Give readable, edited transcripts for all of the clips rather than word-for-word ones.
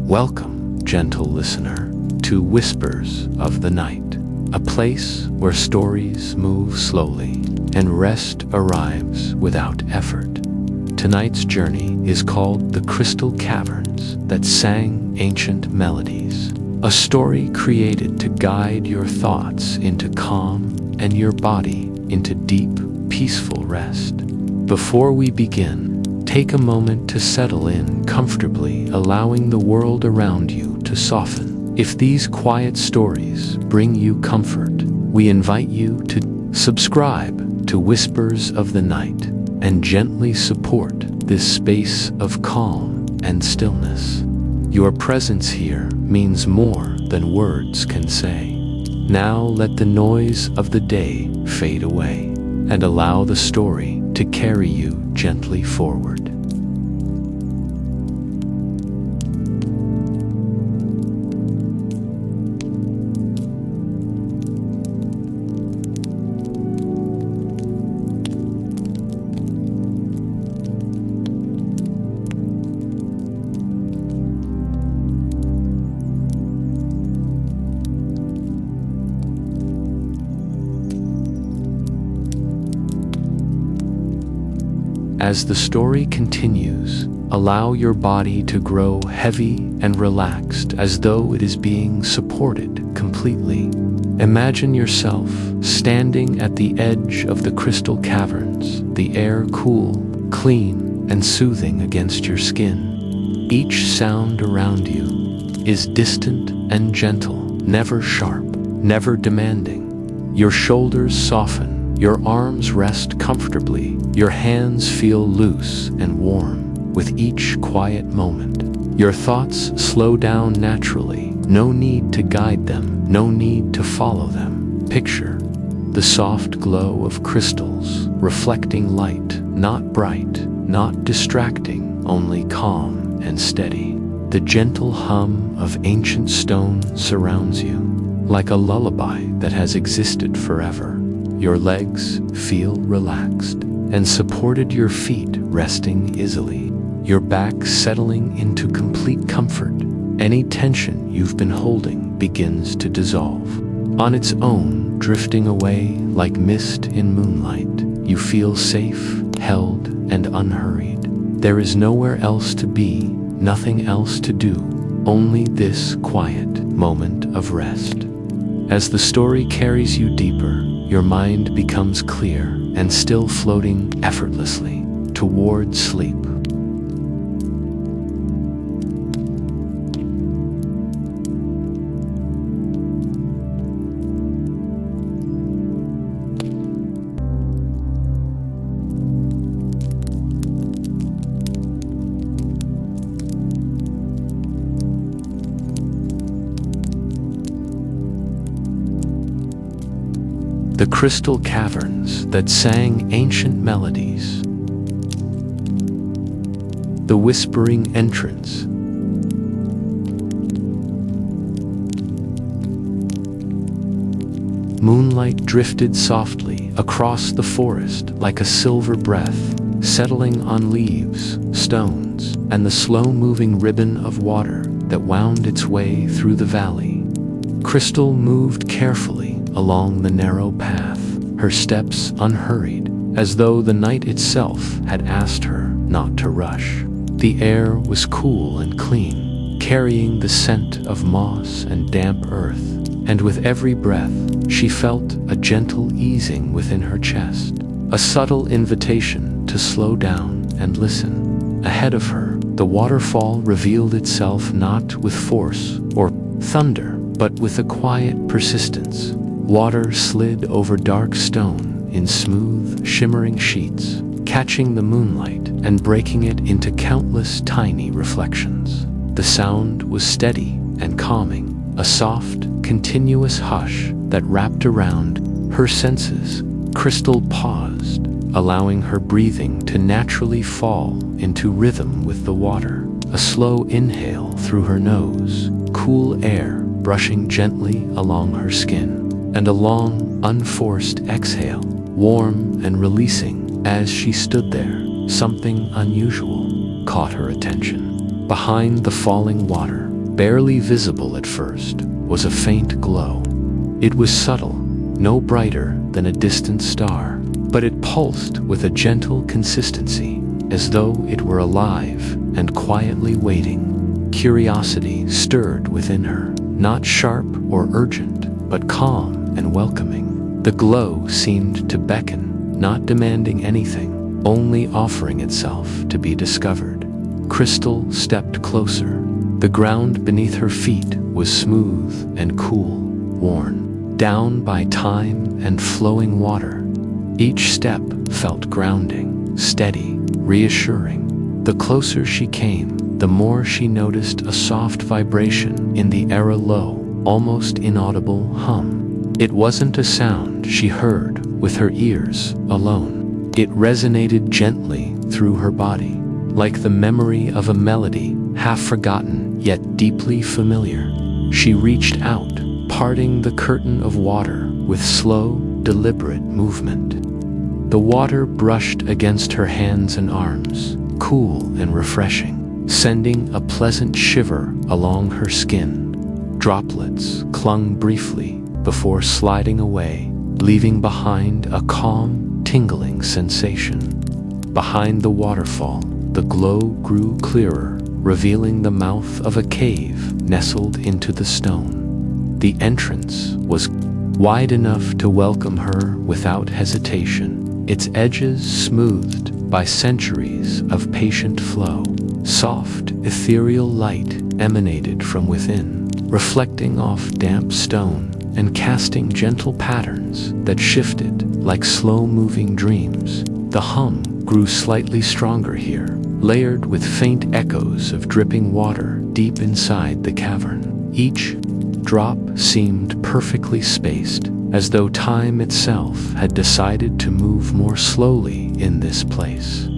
Welcome, gentle listener, to Whispers of the Night, a place where stories move slowly and rest arrives without effort. Tonight's journey is called The Crystal Caverns That Sang Ancient Melodies, a story created to guide your thoughts into calm and your body into deep, peaceful rest. Before we begin, take a moment to settle in comfortably, allowing the world around you to soften. If these quiet stories bring you comfort, we invite you to subscribe to Whispers of the Night and gently support this space of calm and stillness. Your presence here means more than words can say. Now let the noise of the day fade away and allow the story to carry you gently forward. As the story continues, allow your body to grow heavy and relaxed as though it is being supported completely. Imagine yourself standing at the edge of the crystal caverns, the air cool, clean, and soothing against your skin. Each sound around you is distant and gentle, never sharp, never demanding. Your shoulders soften. Your arms rest comfortably, your hands feel loose and warm with each quiet moment. Your thoughts slow down naturally, no need to guide them, no need to follow them. Picture the soft glow of crystals, reflecting light, not bright, not distracting, only calm and steady. The gentle hum of ancient stone surrounds you, like a lullaby that has existed forever. Your legs feel relaxed and supported, your feet resting easily, your back settling into complete comfort. Any tension you've been holding begins to dissolve. On its own, drifting away like mist in moonlight, you feel safe, held, and unhurried. There is nowhere else to be, nothing else to do, only this quiet moment of rest. As the story carries you deeper, your mind becomes clear and still, floating effortlessly toward sleep. The crystal caverns that sang ancient melodies. The whispering entrance. Moonlight drifted softly across the forest like a silver breath, settling on leaves, stones, and the slow-moving ribbon of water that wound its way through the valley. Crystal moved carefully along the narrow path, her steps unhurried, as though the night itself had asked her not to rush. The air was cool and clean, carrying the scent of moss and damp earth, and with every breath, she felt a gentle easing within her chest, a subtle invitation to slow down and listen. Ahead of her, the waterfall revealed itself not with force or thunder, but with a quiet persistence. Water slid over dark stone in smooth, shimmering sheets, catching the moonlight and breaking it into countless tiny reflections. The sound was steady and calming, a soft, continuous hush that wrapped around her senses. Crystal paused, allowing her breathing to naturally fall into rhythm with the water. A slow inhale through her nose, cool air brushing gently along her skin, and a long, unforced exhale, warm and releasing. As she stood there, something unusual caught her attention. Behind the falling water, barely visible at first, was a faint glow. It was subtle, no brighter than a distant star, but it pulsed with a gentle consistency, as though it were alive and quietly waiting. Curiosity stirred within her, not sharp or urgent, but calm and welcoming. The glow seemed to beckon, not demanding anything, only offering itself to be discovered. Crystal stepped closer. The ground beneath her feet was smooth and cool, worn down by time and flowing water. Each step felt grounding, steady, reassuring. The closer she came, the more she noticed a soft vibration in the air, a low, almost inaudible hum. It wasn't a sound she heard with her ears alone. It resonated gently through her body, like the memory of a melody, half forgotten yet deeply familiar. She reached out, parting the curtain of water with slow, deliberate movement. The water brushed against her hands and arms, cool and refreshing, sending a pleasant shiver along her skin. Droplets clung briefly before sliding away, leaving behind a calm, tingling sensation. Behind the waterfall, the glow grew clearer, revealing the mouth of a cave nestled into the stone. The entrance was wide enough to welcome her without hesitation, its edges smoothed by centuries of patient flow. Soft, ethereal light emanated from within, reflecting off damp stone and casting gentle patterns that shifted like slow-moving dreams. The hum grew slightly stronger here, layered with faint echoes of dripping water deep inside the cavern. Each drop seemed perfectly spaced, as though time itself had decided to move more slowly in this place.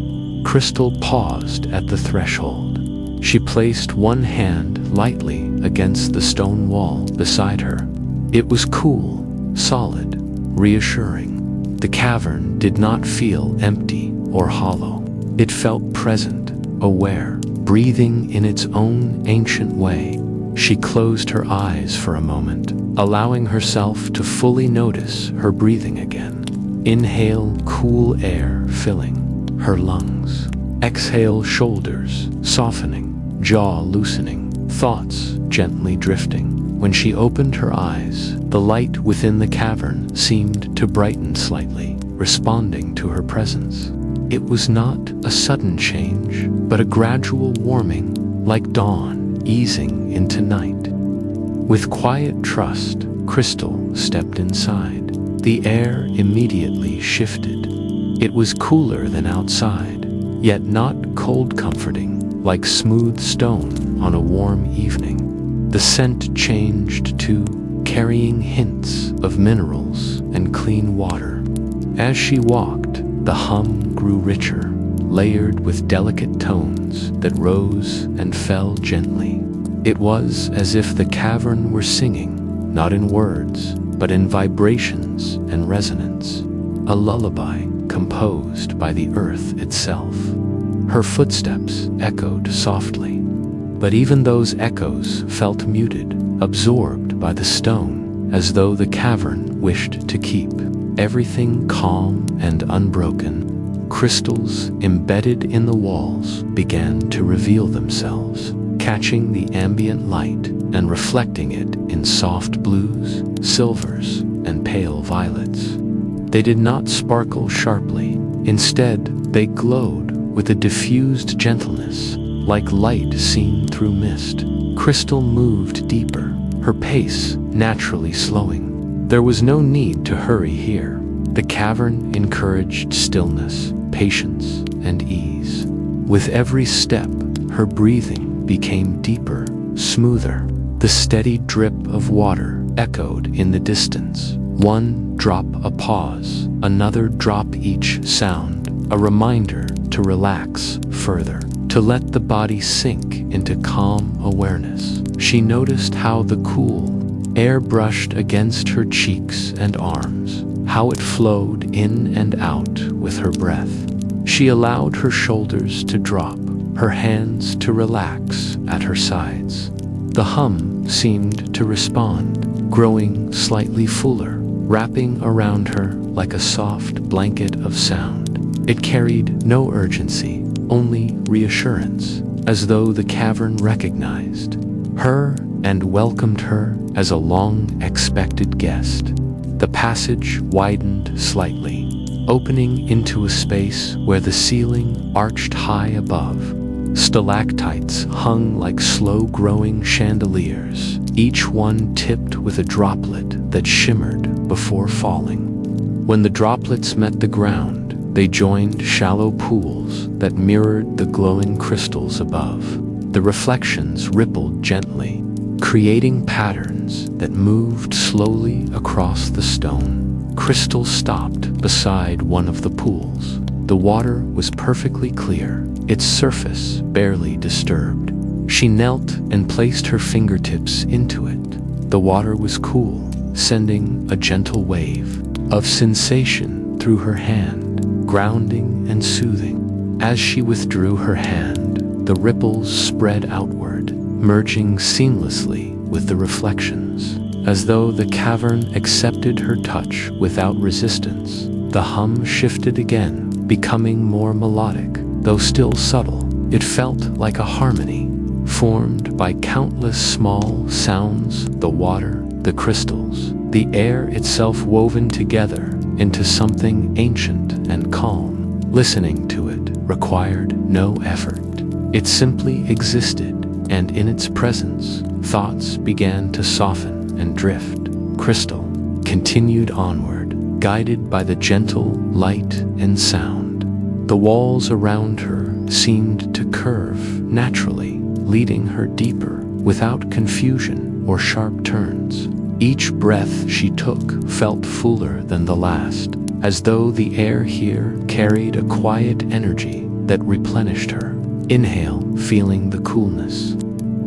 Crystal paused at the threshold. She placed one hand lightly against the stone wall beside her. It was cool, solid, reassuring. The cavern did not feel empty or hollow. It felt present, aware, breathing in its own ancient way. She closed her eyes for a moment, allowing herself to fully notice her breathing again. Inhale cool air filling her lungs. Exhale shoulders softening, jaw loosening, thoughts gently drifting. When she opened her eyes, the light within the cavern seemed to brighten slightly, responding to her presence. It was not a sudden change, but a gradual warming, like dawn easing into night. With quiet trust, Crystal stepped inside. The air immediately shifted. It was cooler than outside, yet not cold comforting, like smooth stone on a warm evening. The scent changed too, carrying hints of minerals and clean water. As she walked, the hum grew richer, layered with delicate tones that rose and fell gently. It was as if the cavern were singing, not in words, but in vibrations and resonance, a lullaby composed by the earth itself. Her footsteps echoed softly, but even those echoes felt muted, absorbed by the stone, as though the cavern wished to keep everything calm and unbroken. Crystals embedded in the walls began to reveal themselves, catching the ambient light and reflecting it in soft blues, silvers, and pale violets. They did not sparkle sharply. Instead, they glowed with a diffused gentleness, like light seen through mist. Crystal moved deeper, her pace naturally slowing. There was no need to hurry here. The cavern encouraged stillness, patience, and ease. With every step, her breathing became deeper, smoother. The steady drip of water echoed in the distance. One drop a pause, another drop each sound, a reminder to relax further, to let the body sink into calm awareness. She noticed how the cool air brushed against her cheeks and arms, how it flowed in and out with her breath. She allowed her shoulders to drop, her hands to relax at her sides. The hum seemed to respond, growing slightly fuller, wrapping around her like a soft blanket of sound. It carried no urgency, only reassurance, as though the cavern recognized her and welcomed her as a long-expected guest. The passage widened slightly, opening into a space where the ceiling arched high above. Stalactites hung like slow-growing chandeliers, each one tipped with a droplet that shimmered before falling. When the droplets met the ground, they joined shallow pools that mirrored the glowing crystals above. The reflections rippled gently, creating patterns that moved slowly across the stone. Crystal stopped beside one of the pools. The water was perfectly clear, its surface barely disturbed. She knelt and placed her fingertips into it. The water was cool, sending a gentle wave of sensation through her hand, grounding and soothing. As she withdrew her hand, the ripples spread outward, merging seamlessly with the reflections. As though the cavern accepted her touch without resistance, the hum shifted again, becoming more melodic, though still subtle. It felt like a harmony, formed by countless small sounds, the water, the crystals, the air itself woven together into something ancient and calm. Listening to it required no effort. It simply existed, and in its presence, thoughts began to soften and drift. Crystal continued onward, guided by the gentle light and sound. The walls around her seemed to curve naturally, leading her deeper without confusion or sharp turns. Each breath she took felt fuller than the last, as though the air here carried a quiet energy that replenished her. Inhale, feeling the coolness.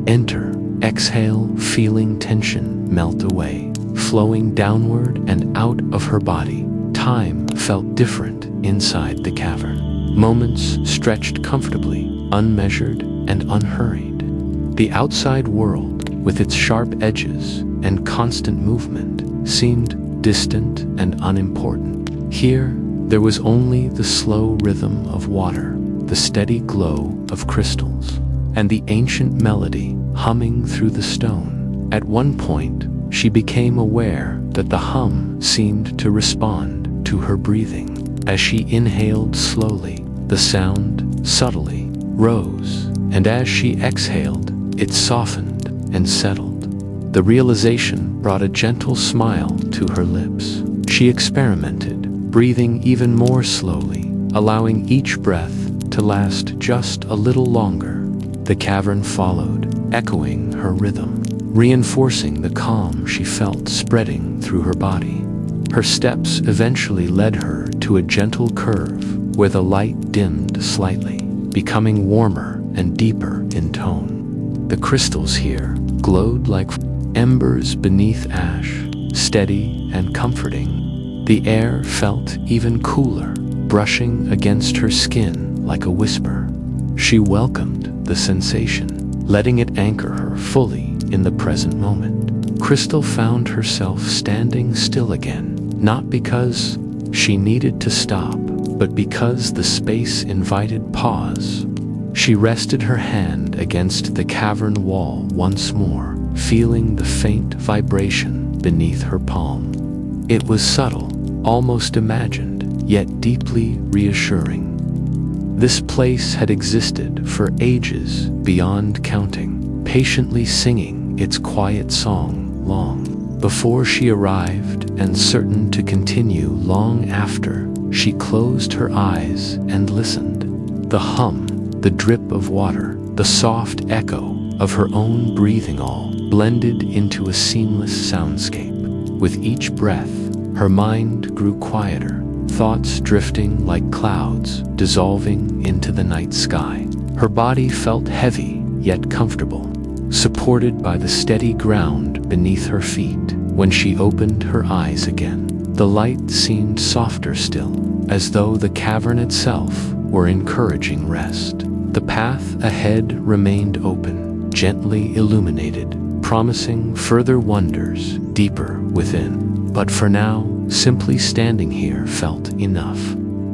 Enter. Exhale, feeling tension melt away, flowing downward and out of her body. Time felt different inside the cavern. Moments stretched comfortably, unmeasured and unhurried. The outside world, with its sharp edges and constant movement, seemed distant and unimportant. Here, there was only the slow rhythm of water, the steady glow of crystals, and the ancient melody humming through the stone. At one point, she became aware that the hum seemed to respond to her breathing. As she inhaled slowly, the sound subtly rose, and as she exhaled, it softened and settled. The realization brought a gentle smile to her lips. She experimented, breathing even more slowly, allowing each breath to last just a little longer. The cavern followed, echoing her rhythm, reinforcing the calm she felt spreading through her body. Her steps eventually led her to a gentle curve where the light dimmed slightly, becoming warmer and deeper in tone. The crystals here glowed like embers beneath ash, steady and comforting. The air felt even cooler, brushing against her skin like a whisper. She welcomed the sensation, letting it anchor her fully in the present moment. Crystal found herself standing still again, not because she needed to stop, but because the space invited pause. She rested her hand against the cavern wall once more, feeling the faint vibration beneath her palm. It was subtle, almost imagined, yet deeply reassuring. This place had existed for ages beyond counting, patiently singing its quiet song long before she arrived and certain to continue long after. She closed her eyes and listened. The hum, the drip of water, the soft echo of her own breathing all blended into a seamless soundscape. With each breath, her mind grew quieter, thoughts drifting like clouds, dissolving into the night sky. Her body felt heavy, yet comfortable, supported by the steady ground beneath her feet. When she opened her eyes again, the light seemed softer still, as though the cavern itself were encouraging rest. The path ahead remained open, gently illuminated, promising further wonders deeper within. But for now, simply standing here felt enough.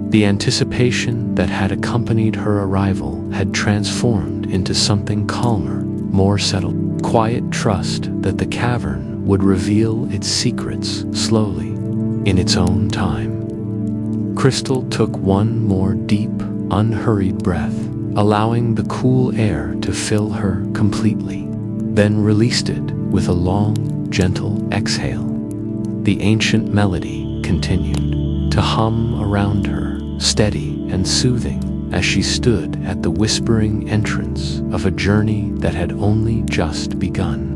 The anticipation that had accompanied her arrival had transformed into something calmer, more settled, quiet trust that the cavern would reveal its secrets slowly, in its own time. Crystal took one more deep, unhurried breath, allowing the cool air to fill her completely, then released it with a long, gentle exhale. The ancient melody continued to hum around her, steady and soothing, as she stood at the whispering entrance of a journey that had only just begun.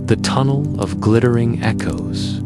The tunnel of glittering echoes.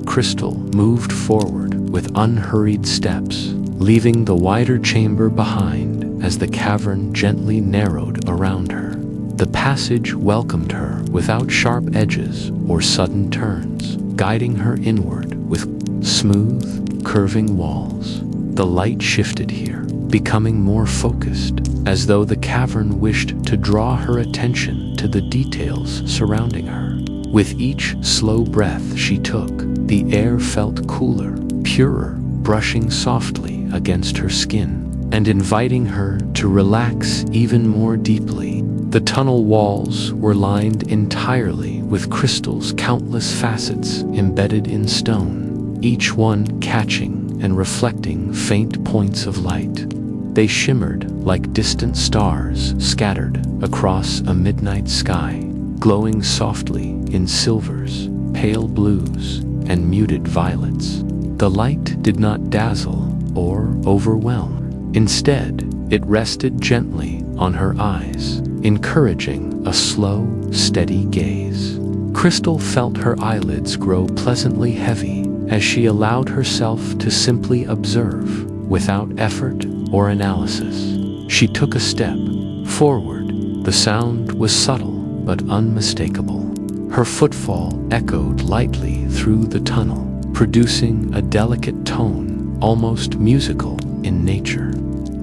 Crystal moved forward with unhurried steps, leaving the wider chamber behind as the cavern gently narrowed around her. The passage welcomed her without sharp edges or sudden turns, guiding her inward with smooth, curving walls. The light shifted here, becoming more focused, as though the cavern wished to draw her attention to the details surrounding her. With each slow breath she took, the air felt cooler, purer, brushing softly against her skin, and inviting her to relax even more deeply. The tunnel walls were lined entirely with crystal's countless facets embedded in stone, each one catching and reflecting faint points of light. They shimmered like distant stars scattered across a midnight sky, glowing softly in silvers, pale blues, and muted violets. The light did not dazzle or overwhelm. Instead, it rested gently on her eyes, encouraging a slow, steady gaze. Crystal felt her eyelids grow pleasantly heavy as she allowed herself to simply observe, without effort or analysis. She took a step forward. The sound was subtle but unmistakable. Her footfall echoed lightly through the tunnel, producing a delicate tone, almost musical in nature.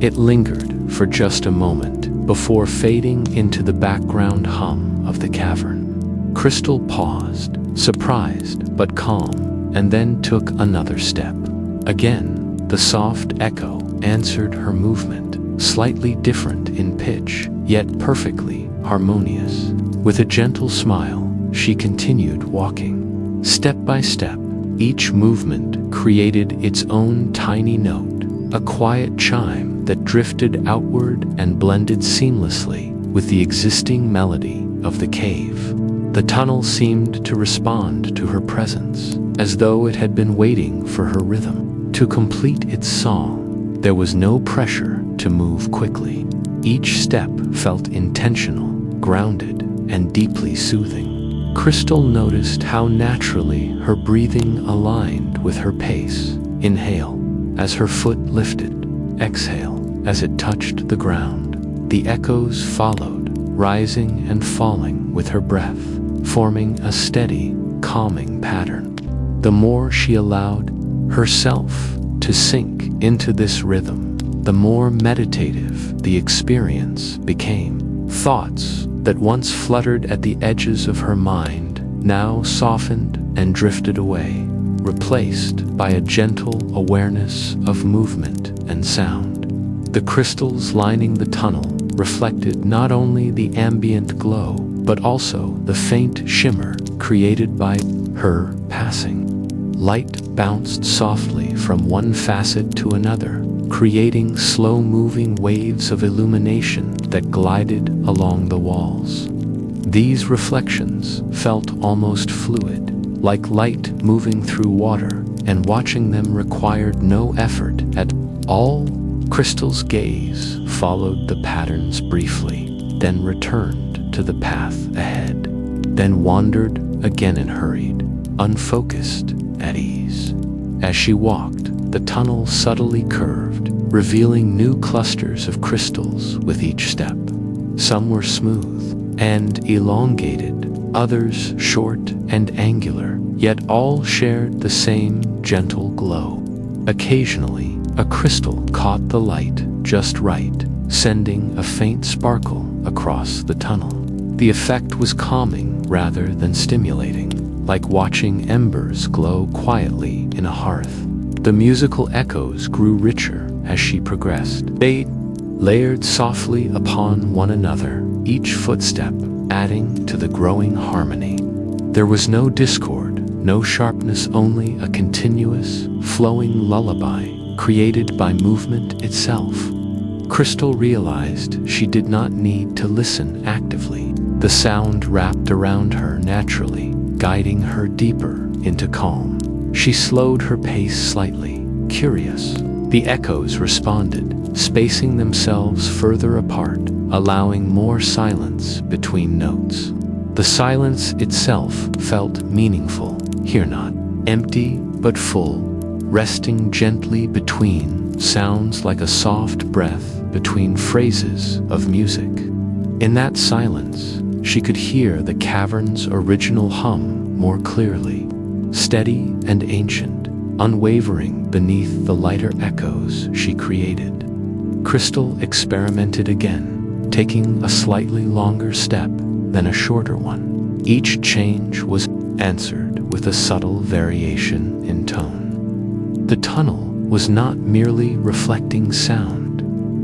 It lingered for just a moment before fading into the background hum of the cavern. Crystal paused, surprised but calm, and then took another step. Again, the soft echo answered her movement, slightly different in pitch, yet perfectly harmonious. With a gentle smile, she continued walking. Step by step, each movement created its own tiny note, a quiet chime that drifted outward and blended seamlessly with the existing melody of the cave. The tunnel seemed to respond to her presence, as though it had been waiting for her rhythm. To complete its song, there was no pressure to move quickly. Each step felt intentional, grounded, and deeply soothing. Crystal noticed how naturally her breathing aligned with her pace. Inhale, as her foot lifted. Exhale, as it touched the ground. The echoes followed, rising and falling with her breath, forming a steady, calming pattern. The more she allowed herself to sink into this rhythm, the more meditative the experience became. Thoughts that once fluttered at the edges of her mind now softened and drifted away, replaced by a gentle awareness of movement and sound. The crystals lining the tunnel reflected not only the ambient glow, but also the faint shimmer created by her passing. Light bounced softly from one facet to another, creating slow-moving waves of illumination that glided along the walls. These reflections felt almost fluid, like light moving through water, and watching them required no effort at all. Crystal's gaze followed the patterns briefly, then returned to the path ahead, then wandered again and hurried, unfocused, at ease. As she walked, the tunnel subtly curved, revealing new clusters of crystals with each step. Some were smooth and elongated, others short and angular, yet all shared the same gentle glow. Occasionally, a crystal caught the light just right, sending a faint sparkle across the tunnel. The effect was calming rather than stimulating, like watching embers glow quietly in a hearth. The musical echoes grew richer as she progressed. They layered softly upon one another, each footstep adding to the growing harmony. There was no discord, no sharpness, only a continuous, flowing lullaby created by movement itself. Crystal realized she did not need to listen actively. The sound wrapped around her naturally, guiding her deeper into calm. She slowed her pace slightly, curious. The echoes responded, spacing themselves further apart, allowing more silence between notes. The silence itself felt meaningful, here not empty but full, resting gently between sounds like a soft breath between phrases of music. In that silence, she could hear the cavern's original hum more clearly, steady and ancient, unwavering beneath the lighter echoes she created. Crystal experimented again, taking a slightly longer step than a shorter one. Each change was answered with a subtle variation in tone. The tunnel was not merely reflecting sound.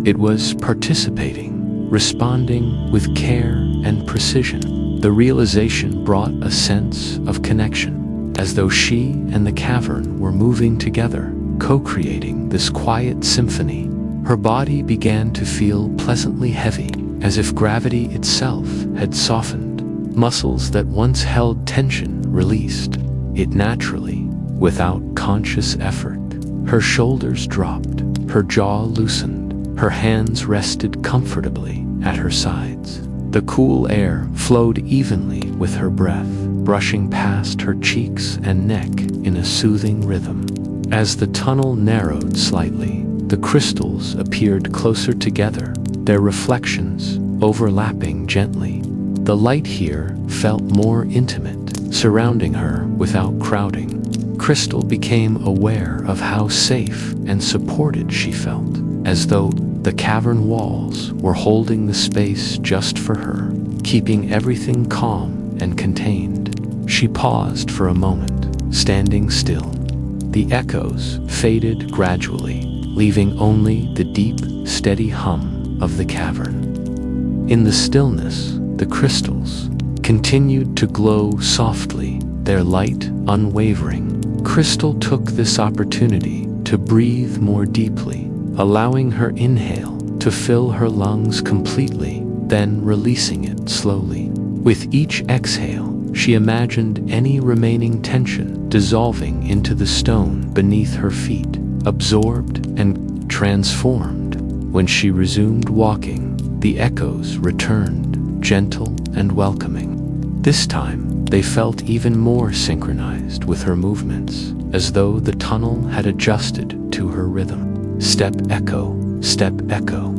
It was participating, responding with care and precision. The realization brought a sense of connection, as though she and the cavern were moving together, co-creating this quiet symphony. Her body began to feel pleasantly heavy, as if gravity itself had softened. Muscles that once held tension released it naturally, without conscious effort. Her shoulders dropped, her jaw loosened, her hands rested comfortably at her sides. The cool air flowed evenly with her breath, brushing past her cheeks and neck in a soothing rhythm. As the tunnel narrowed slightly, the crystals appeared closer together, their reflections overlapping gently. The light here felt more intimate, surrounding her without crowding. Crystal became aware of how safe and supported she felt, as though the cavern walls were holding the space just for her, keeping everything calm and contained. She paused for a moment, standing still. The echoes faded gradually, leaving only the deep, steady hum of the cavern. In the stillness, the crystals continued to glow softly, their light unwavering. Crystal took this opportunity to breathe more deeply, allowing her inhale to fill her lungs completely, then releasing it slowly. With each exhale, she imagined any remaining tension dissolving into the stone beneath her feet, absorbed and transformed. When she resumed walking, the echoes returned, gentle and welcoming. This time, they felt even more synchronized with her movements, as though the tunnel had adjusted to her rhythm. Step, echo, step, echo.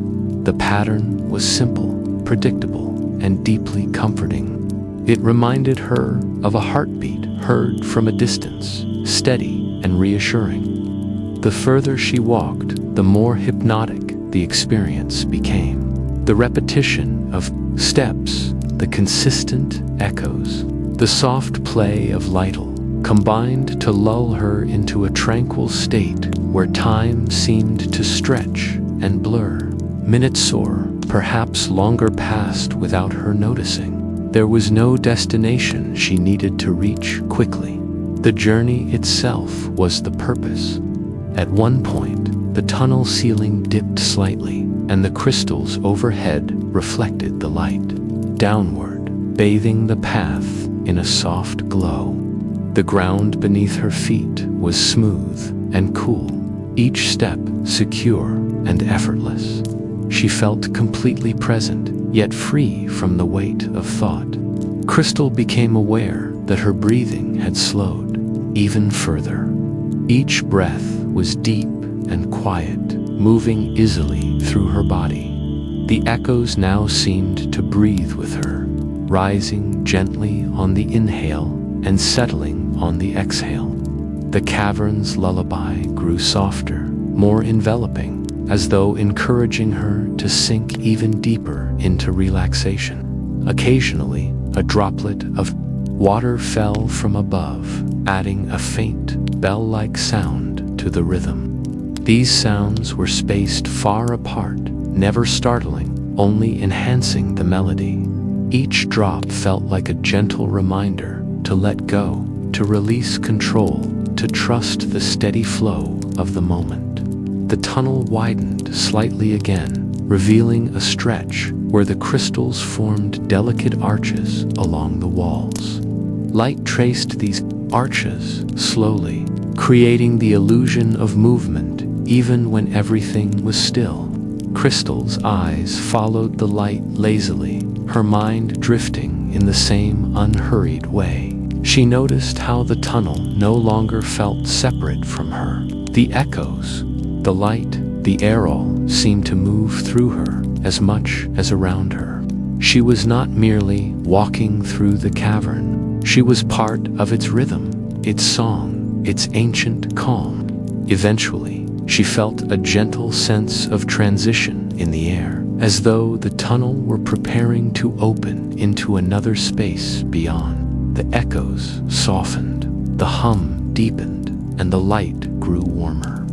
The pattern was simple, predictable, and deeply comforting. It reminded her of a heartbeat heard from a distance, steady and reassuring. The further she walked, the more hypnotic the experience became. The repetition of steps, the consistent echoes, the soft play of lightle combined to lull her into a tranquil state where time seemed to stretch and blur. Minutes soar, perhaps longer passed without her noticing. There was no destination she needed to reach quickly. The journey itself was the purpose. At one point, the tunnel ceiling dipped slightly, and the crystals overhead reflected the light downward, bathing the path in a soft glow. The ground beneath her feet was smooth and cool, each step secure and effortless. She felt completely present, yet free from the weight of thought. Crystal became aware that her breathing had slowed even further. Each breath was deep and quiet, moving easily through her body. The echoes now seemed to breathe with her, rising gently on the inhale and settling on the exhale. The cavern's lullaby grew softer, more enveloping, as though encouraging her to sink even deeper into relaxation. Occasionally, a droplet of water fell from above, adding a faint, bell-like sound to the rhythm. These sounds were spaced far apart, never startling, only enhancing the melody. Each drop felt like a gentle reminder to let go, to release control, to trust the steady flow of the moment. The tunnel widened slightly again, revealing a stretch where the crystals formed delicate arches along the walls. Light traced these arches slowly, creating the illusion of movement even when everything was still. Crystal's eyes followed the light lazily, her mind drifting in the same unhurried way. She noticed how the tunnel no longer felt separate from her. The echoes, the light, the air all seemed to move through her as much as around her. She was not merely walking through the cavern. She was part of its rhythm, its song, its ancient calm. Eventually, she felt a gentle sense of transition in the air, as though the tunnel were preparing to open into another space beyond. The echoes softened, the hum deepened, and the light grew warmer.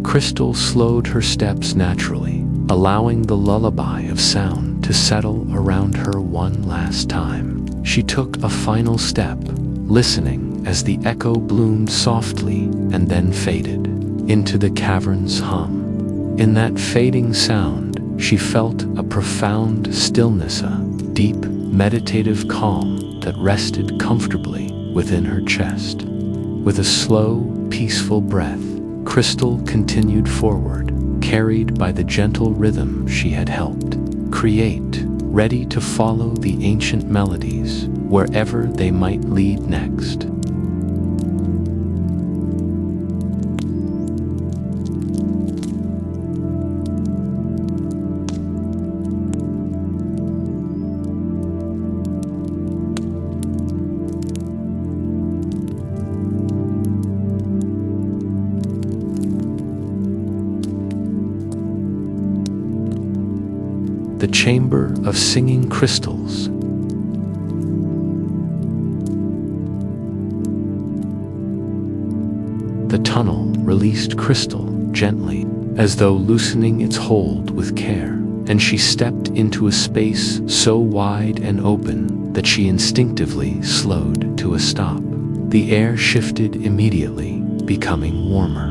Crystal slowed her steps naturally, allowing the lullaby of sound to settle around her one last time. She took a final step, listening as the echo bloomed softly and then faded into the cavern's hum. In that fading sound, she felt a profound stillness, a deep, meditative calm that rested comfortably within her chest. With a slow, peaceful breath, Crystal continued forward, carried by the gentle rhythm she had helped create, ready to follow the ancient melodies wherever they might lead next. The Chamber of Singing Crystals. The tunnel released Crystal gently, as though loosening its hold with care, and she stepped into a space so wide and open that she instinctively slowed to a stop. The air shifted immediately, becoming warmer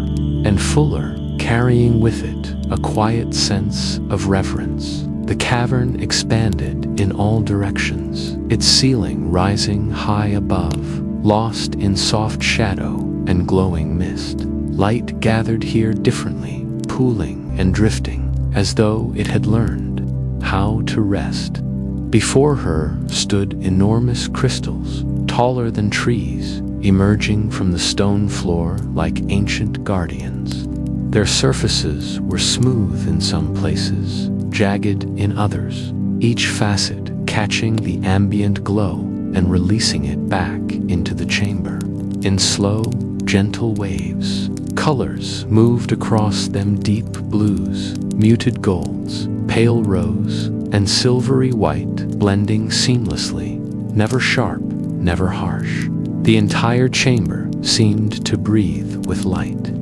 and fuller, carrying with it a quiet sense of reverence. The cavern expanded in all directions, its ceiling rising high above, lost in soft shadow and glowing mist. Light gathered here differently, pooling and drifting, as though it had learned how to rest. Before her stood enormous crystals, taller than trees, emerging from the stone floor like ancient guardians. Their surfaces were smooth in some places, jagged in others, each facet catching the ambient glow and releasing it back into the chamber. In slow, gentle waves, colors moved across them: deep blues, muted golds, pale rose, and silvery white, blending seamlessly, never sharp, never harsh. The entire chamber seemed to breathe with light.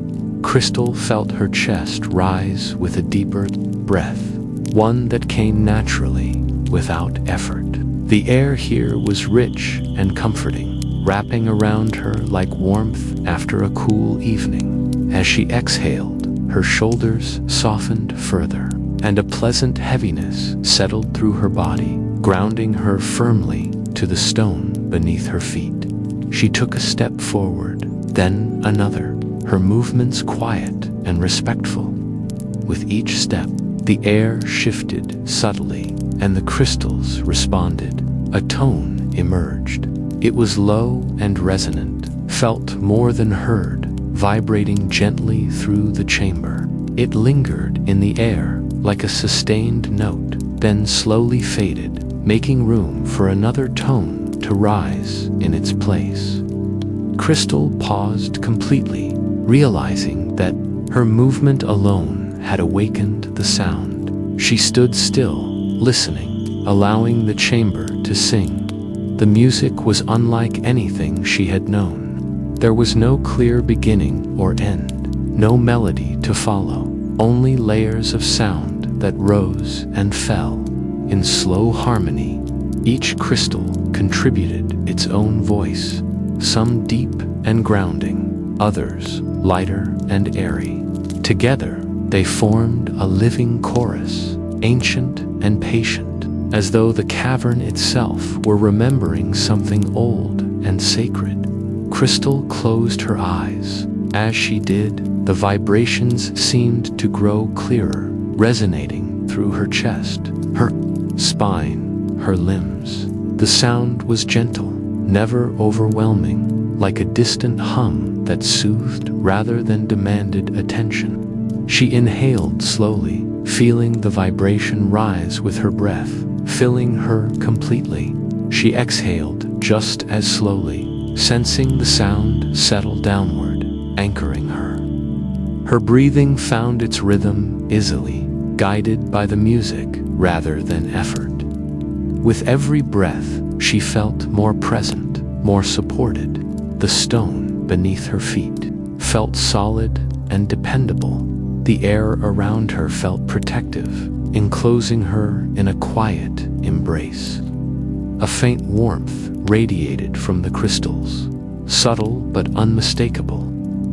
Crystal felt her chest rise with a deeper breath, one that came naturally, without effort. The air here was rich and comforting, wrapping around her like warmth after a cool evening. As she exhaled, her shoulders softened further, and a pleasant heaviness settled through her body, grounding her firmly to the stone beneath her feet. She took a step forward, then another, her movements quiet and respectful. With each step, the air shifted subtly, and the crystals responded. A tone emerged. It was low and resonant, felt more than heard, vibrating gently through the chamber. It lingered in the air like a sustained note, then slowly faded, making room for another tone to rise in its place. Crystal paused completely, realizing that her movement alone had awakened the sound. She stood still, listening, allowing the chamber to sing. The music was unlike anything she had known. There was no clear beginning or end, no melody to follow, only layers of sound that rose and fell in slow harmony. Each crystal contributed its own voice, some deep and grounding, others lighter and airy. Together, they formed a living chorus, ancient and patient, as though the cavern itself were remembering something old and sacred. Crystal closed her eyes. As she did, the vibrations seemed to grow clearer, resonating through her chest, her spine, her limbs. The sound was gentle, never overwhelming, like a distant hum that soothed rather than demanded attention. She inhaled slowly, feeling the vibration rise with her breath, filling her completely. She exhaled just as slowly, sensing the sound settle downward, anchoring her. Her breathing found its rhythm easily, guided by the music rather than effort. With every breath, she felt more present, more supported. The stone beneath her feet felt solid and dependable. The air around her felt protective, enclosing her in a quiet embrace. A faint warmth radiated from the crystals, subtle but unmistakable.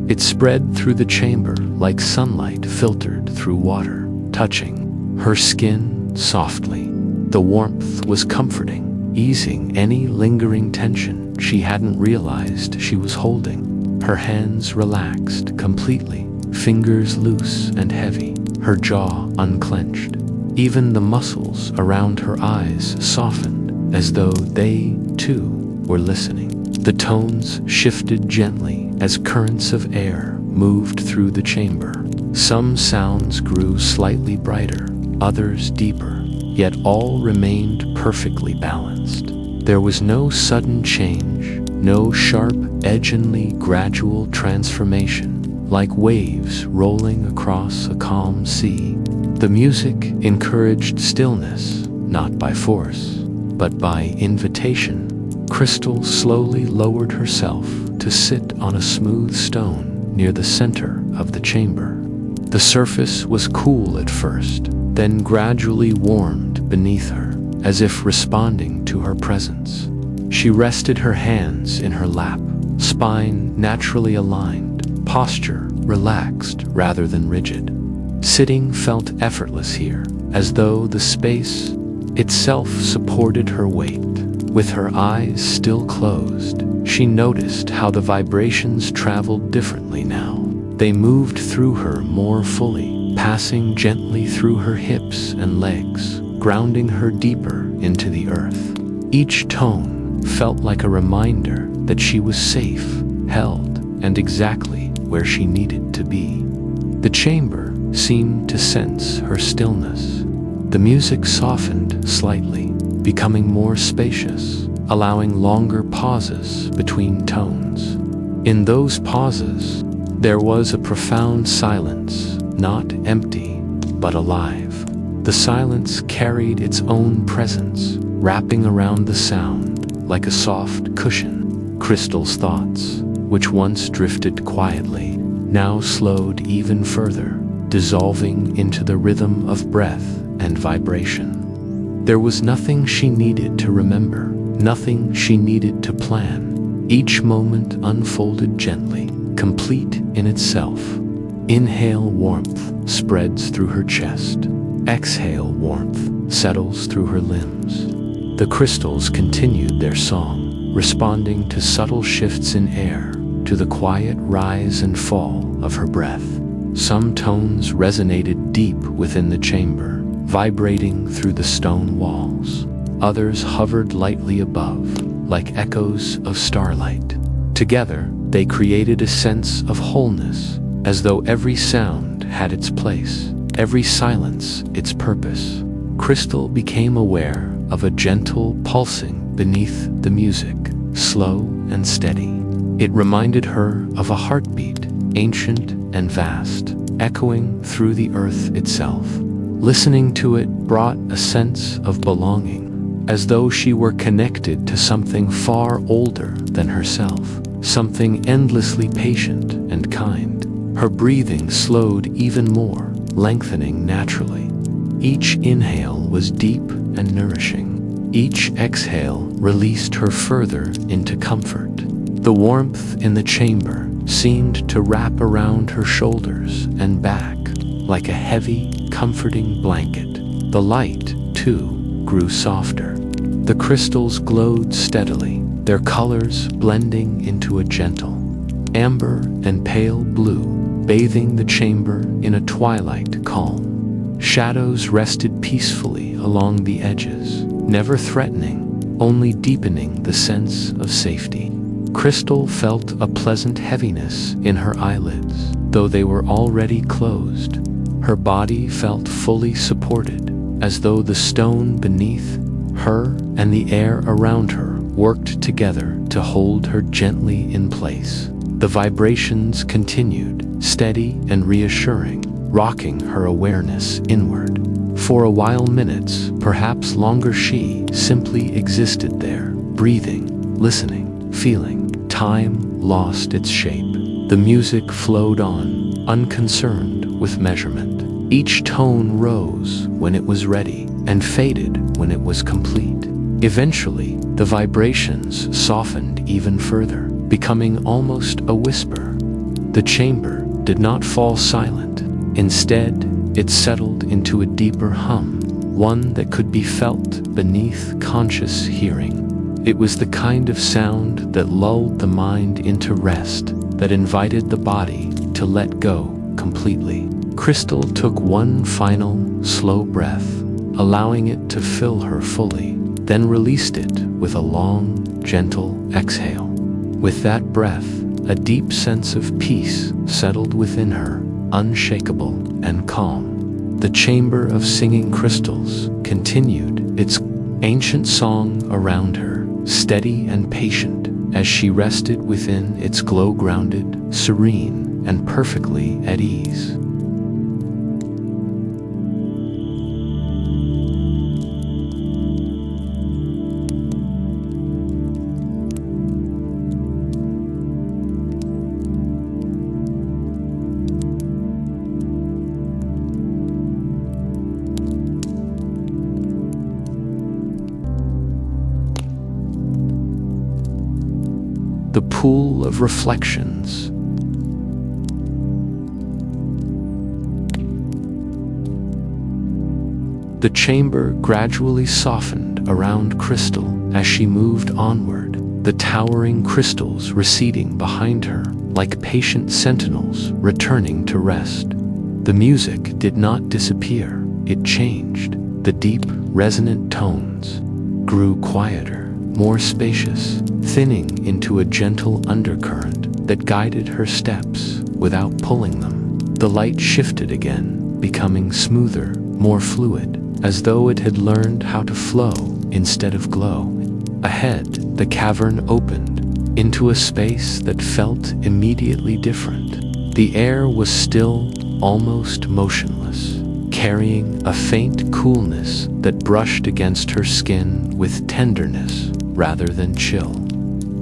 It spread through the chamber like sunlight filtered through water, touching her skin softly. The warmth was comforting, easing any lingering tension she hadn't realized she was holding. Her hands relaxed completely, fingers loose and heavy, her jaw unclenched. Even the muscles around her eyes softened, as though they, too, were listening. The tones shifted gently as currents of air moved through the chamber. Some sounds grew slightly brighter, others deeper, yet all remained perfectly balanced. There was no sudden change, no sharp, edgingly gradual transformation, like waves rolling across a calm sea. The music encouraged stillness, not by force, but by invitation. Crystal slowly lowered herself to sit on a smooth stone near the center of the chamber. The surface was cool at first, then gradually warmed beneath her, as if responding to her presence. She rested her hands in her lap, spine naturally aligned, posture relaxed rather than rigid. Sitting felt effortless here, as though the space itself supported her weight. With her eyes still closed, she noticed how the vibrations traveled differently now. They moved through her more fully, passing gently through her hips and legs, grounding her deeper into the earth. Each tone felt like a reminder that she was safe, held, and exactly where she needed to be. The chamber seemed to sense her stillness. The music softened slightly, becoming more spacious, allowing longer pauses between tones. In those pauses, there was a profound silence, not empty, but alive. The silence carried its own presence, wrapping around the sound like a soft cushion. Crystal's thoughts, which once drifted quietly, now slowed even further, dissolving into the rhythm of breath and vibration. There was nothing she needed to remember, nothing she needed to plan. Each moment unfolded gently, complete in itself. Inhale, warmth spreads through her chest. Exhale, warmth settles through her limbs. The crystals continued their song, responding to subtle shifts in air, to the quiet rise and fall of her breath. Some tones resonated deep within the chamber, vibrating through the stone walls. Others hovered lightly above, like echoes of starlight. Together, they created a sense of wholeness, as though every sound had its place, every silence its purpose. Crystal became aware of a gentle pulsing beneath the music, slow and steady. It reminded her of a heartbeat, ancient and vast, echoing through the earth itself. Listening to it brought a sense of belonging, as though she were connected to something far older than herself, something endlessly patient and kind. Her breathing slowed even more, lengthening naturally. Each inhale was deep and nourishing. Each exhale released her further into comfort. The warmth in the chamber seemed to wrap around her shoulders and back like a heavy, comforting blanket. The light, too, grew softer. The crystals glowed steadily, their colors blending into a gentle amber and pale blue, bathing the chamber in a twilight calm. Shadows rested peacefully along the edges, never threatening, only deepening the sense of safety. Crystal felt a pleasant heaviness in her eyelids, though they were already closed. Her body felt fully supported, as though the stone beneath her and the air around her worked together to hold her gently in place. The vibrations continued, steady and reassuring, rocking her awareness inward. For a while, minutes, perhaps longer, she simply existed there, breathing, listening, feeling. Time lost its shape. The music flowed on, unconcerned with measurement. Each tone rose when it was ready and faded when it was complete. Eventually, the vibrations softened even further, becoming almost a whisper. The chamber did not fall silent. Instead, it settled into a deeper hum, one that could be felt beneath conscious hearing. It was the kind of sound that lulled the mind into rest, that invited the body to let go completely. Crystal took one final, slow breath, allowing it to fill her fully, then released it with a long, gentle exhale. With that breath, a deep sense of peace settled within her, unshakable and calm. The chamber of singing crystals continued its ancient song around her, steady and patient, as she rested within its glow-grounded, serene, and perfectly at ease. The pool of reflections. The chamber gradually softened around Crystal as she moved onward, the towering crystals receding behind her like patient sentinels returning to rest. The music did not disappear, it changed. The deep, resonant tones grew quieter, more spacious, thinning into a gentle undercurrent that guided her steps without pulling them. The light shifted again, becoming smoother, more fluid, as though it had learned how to flow instead of glow. Ahead, the cavern opened into a space that felt immediately different. The air was still, almost motionless, carrying a faint coolness that brushed against her skin with tenderness rather than chill.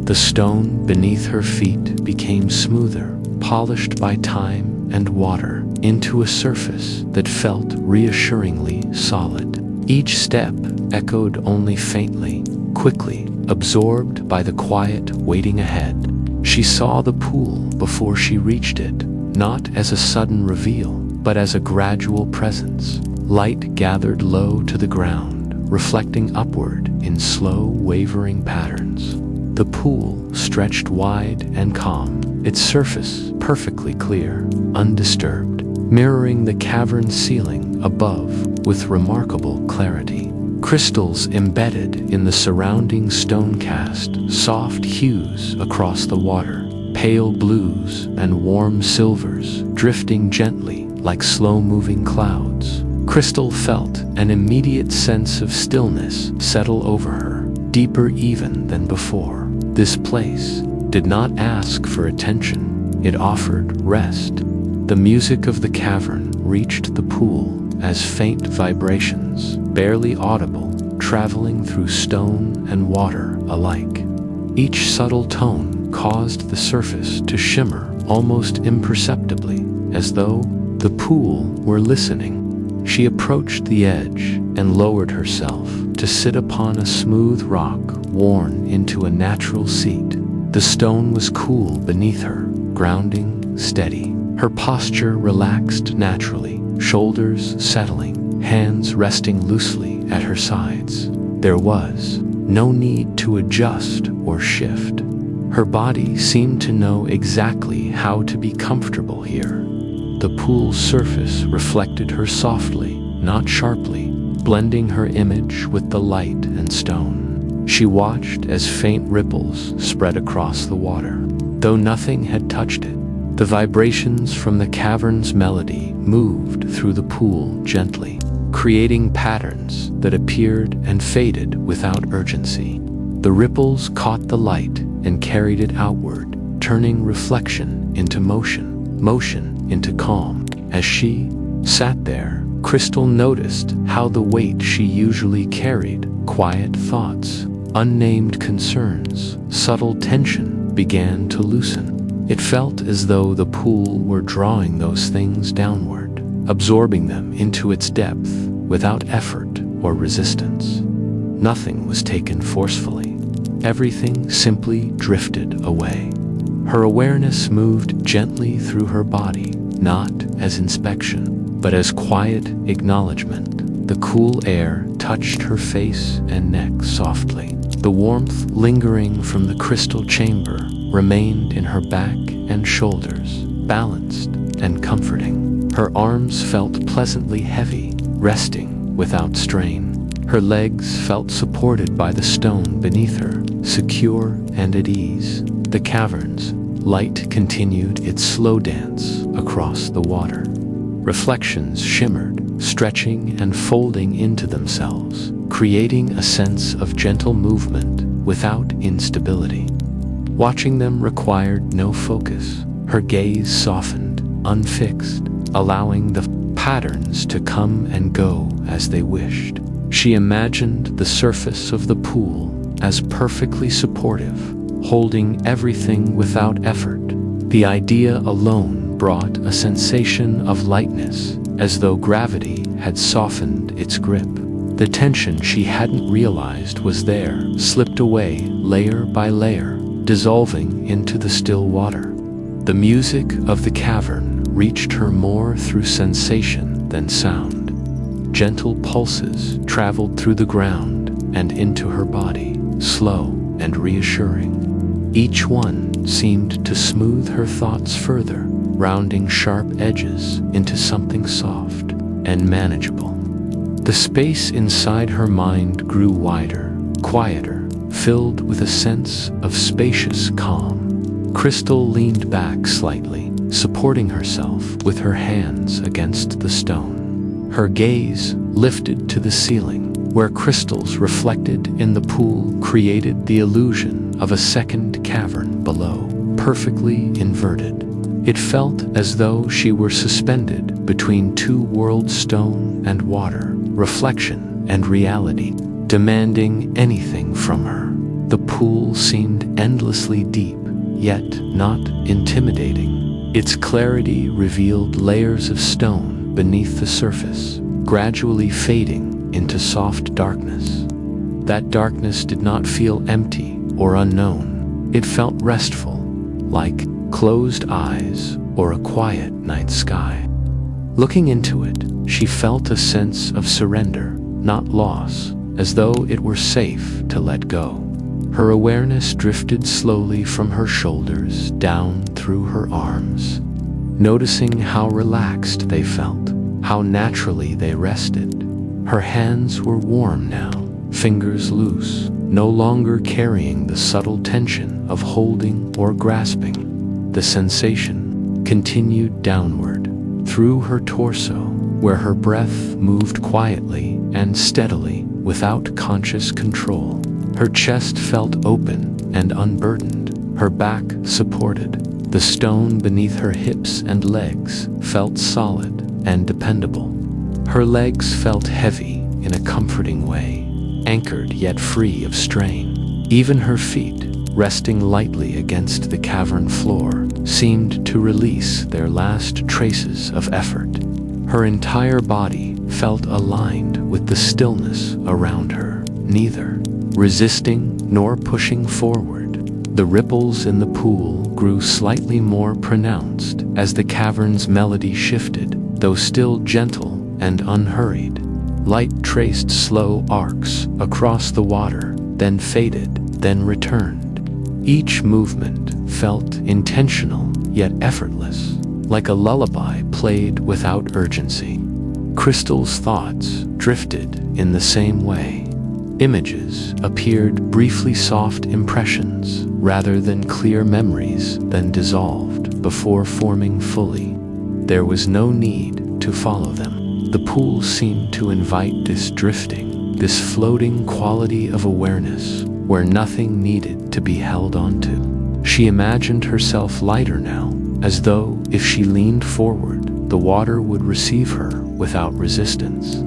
The stone beneath her feet became smoother, polished by time and water, into a surface that felt reassuringly solid. Each step echoed only faintly, quickly, absorbed by the quiet waiting ahead. She saw the pool before she reached it, not as a sudden reveal, but as a gradual presence. Light gathered low to the ground, reflecting upward in slow, wavering patterns. The pool stretched wide and calm, its surface perfectly clear, undisturbed, mirroring the cavern ceiling above with remarkable clarity. Crystals embedded in the surrounding stone cast soft hues across the water, pale blues and warm silvers drifting gently like slow-moving clouds. Crystal felt an immediate sense of stillness settle over her, deeper even than before. This place did not ask for attention, it offered rest. The music of the cavern reached the pool as faint vibrations, barely audible, traveling through stone and water alike. Each subtle tone caused the surface to shimmer almost imperceptibly, as though the pool were listening. She approached the edge and lowered herself to sit upon a smooth rock worn into a natural seat. The stone was cool beneath her, grounding, steady. Her posture relaxed naturally, shoulders settling, hands resting loosely at her sides. There was no need to adjust or shift. Her body seemed to know exactly how to be comfortable here. The pool's surface reflected her softly, not sharply, blending her image with the light and stone. She watched as faint ripples spread across the water. Though nothing had touched it, the vibrations from the cavern's melody moved through the pool gently, creating patterns that appeared and faded without urgency. The ripples caught the light and carried it outward, turning reflection into motion, motion into calm. As she sat there, Crystal noticed how the weight she usually carried, quiet thoughts, unnamed concerns, subtle tension, began to loosen. It felt as though the pool were drawing those things downward, absorbing them into its depth without effort or resistance. Nothing was taken forcefully. Everything simply drifted away. Her awareness moved gently through her body, not as inspection, but as quiet acknowledgement. The cool air touched her face and neck softly. The warmth lingering from the crystal chamber remained in her back and shoulders, balanced and comforting. Her arms felt pleasantly heavy, resting without strain. Her legs felt supported by the stone beneath her, secure and at ease. The cavern's light continued its slow dance across the water. Reflections shimmered, stretching and folding into themselves, creating a sense of gentle movement without instability. Watching them required no focus. Her gaze softened, unfixed, allowing the patterns to come and go as they wished. She imagined the surface of the pool as perfectly supportive, holding everything without effort. The idea alone brought a sensation of lightness, as though gravity had softened its grip. The tension she hadn't realized was there slipped away layer by layer, dissolving into the still water. The music of the cavern reached her more through sensation than sound. Gentle pulses traveled through the ground and into her body, slow and reassuring. Each one seemed to smooth her thoughts further, rounding sharp edges into something soft and manageable. The space inside her mind grew wider, quieter, filled with a sense of spacious calm. Crystal leaned back slightly, supporting herself with her hands against the stone. Her gaze lifted to the ceiling, where crystals reflected in the pool created the illusion of a second cavern below, perfectly inverted. It felt as though she were suspended between two worlds, stone and water, reflection and reality, demanding anything from her. The pool seemed endlessly deep, yet not intimidating. Its clarity revealed layers of stone beneath the surface, gradually fading into soft darkness. That darkness did not feel empty or unknown. It felt restful, like closed eyes or a quiet night sky. Looking into it, she felt a sense of surrender, not loss, as though it were safe to let go. Her awareness drifted slowly from her shoulders down through her arms, noticing how relaxed they felt, how naturally they rested. Her hands were warm now, fingers loose, no longer carrying the subtle tension of holding or grasping. The sensation continued downward, through her torso, where her breath moved quietly and steadily without conscious control. Her chest felt open and unburdened, her back supported. The stone beneath her hips and legs felt solid and dependable. Her legs felt heavy in a comforting way, anchored yet free of strain. Even her feet, resting lightly against the cavern floor, seemed to release their last traces of effort. Her entire body felt aligned with the stillness around her, neither resisting nor pushing forward. The ripples in the pool grew slightly more pronounced as the cavern's melody shifted, though still gentle and unhurried. Light traced slow arcs across the water, then faded, then returned. Each movement felt intentional yet effortless, like a lullaby played without urgency. Crystal's thoughts drifted in the same way. Images appeared, briefly soft impressions, rather than clear memories, then dissolved before forming fully. There was no need to follow them. The pool seemed to invite this drifting, this floating quality of awareness, where nothing needed to be held onto. She imagined herself lighter now, as though if she leaned forward, the water would receive her without resistance.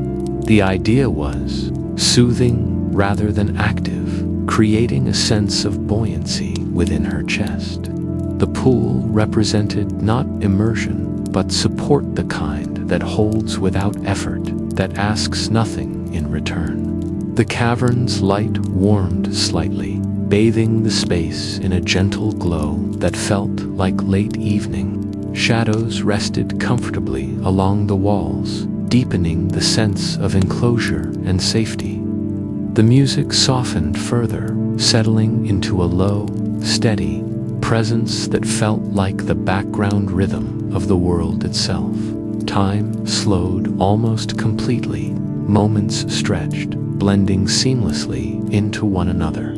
The idea was soothing rather than active, creating a sense of buoyancy within her chest. The pool represented not immersion, but support, the kind that holds without effort, that asks nothing in return. The cavern's light warmed slightly, bathing the space in a gentle glow that felt like late evening. Shadows rested comfortably along the walls, deepening the sense of enclosure and safety. The music softened further, settling into a low, steady presence that felt like the background rhythm of the world itself. Time slowed almost completely, moments stretched, blending seamlessly into one another.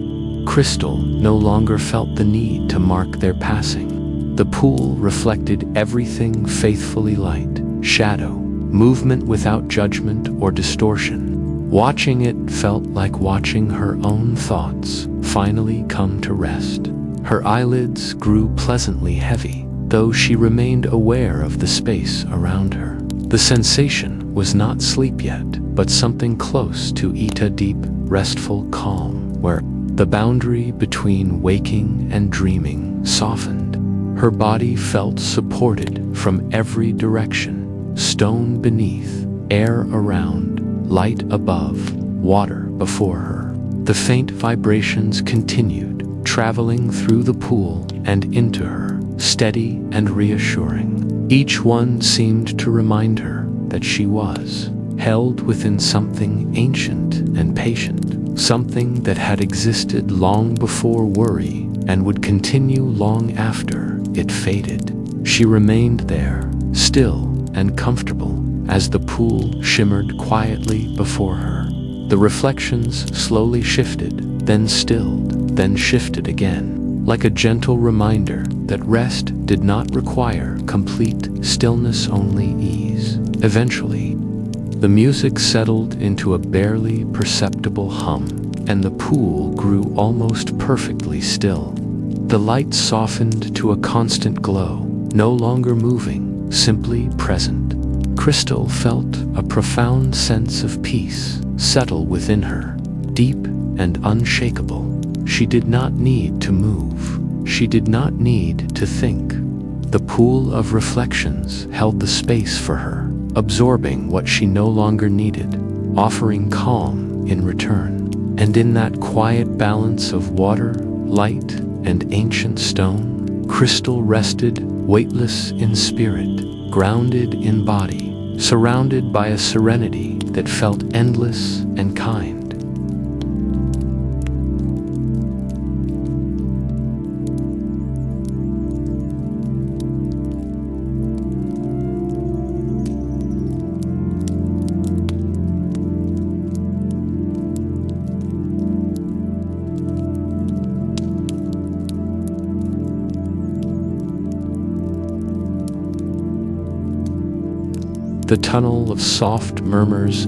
Crystal no longer felt the need to mark their passing. The pool reflected everything faithfully: light, shadow, movement without judgment or distortion. Watching it felt like watching her own thoughts finally come to rest. Her eyelids grew pleasantly heavy, though she remained aware of the space around her. The sensation was not sleep yet, but something close to a deep, restful calm, where the boundary between waking and dreaming softened. Her body felt supported from every direction: stone beneath, air around, light above, water before her. The faint vibrations continued, traveling through the pool and into her, steady and reassuring. Each one seemed to remind her that she was held within something ancient and patient, something that had existed long before worry and would continue long after it faded. She remained there, still and comfortable, as the pool shimmered quietly before her. The reflections slowly shifted, then stilled, then shifted again, like a gentle reminder that rest did not require complete stillness, only ease. Eventually, the music settled into a barely perceptible hum, and the pool grew almost perfectly still. The light softened to a constant glow, no longer moving, simply present. Crystal felt a profound sense of peace settle within her, deep and unshakable. She did not need to move. She did not need to think. The pool of reflections held the space for her, absorbing what she no longer needed, offering calm in return. And in that quiet balance of water, light, and ancient stone, Crystal rested, weightless in spirit, grounded in body, surrounded by a serenity that felt endless and kind. The tunnel of soft murmurs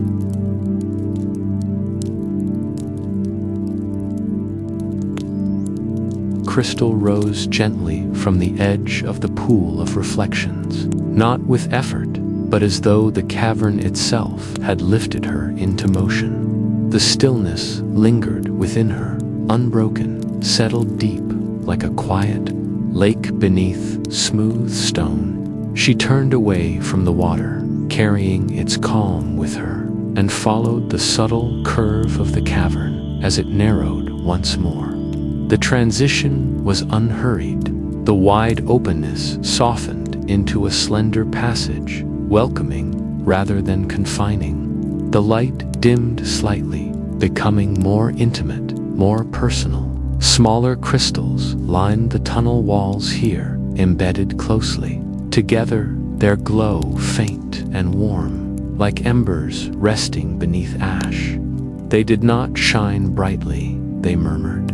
Crystal rose gently from the edge of the pool of reflections, not with effort, but as though the cavern itself had lifted her into motion. The stillness lingered within her, unbroken, settled deep like a quiet lake beneath smooth stone. She turned away from the water, carrying its calm with her, and followed the subtle curve of the cavern as it narrowed once more. The transition was unhurried. The wide openness softened into a slender passage, welcoming rather than confining. The light dimmed slightly, becoming more intimate, more personal. Smaller crystals lined the tunnel walls here, embedded closely. Together, their glow faint and warm, like embers resting beneath ash. They did not shine brightly, they murmured.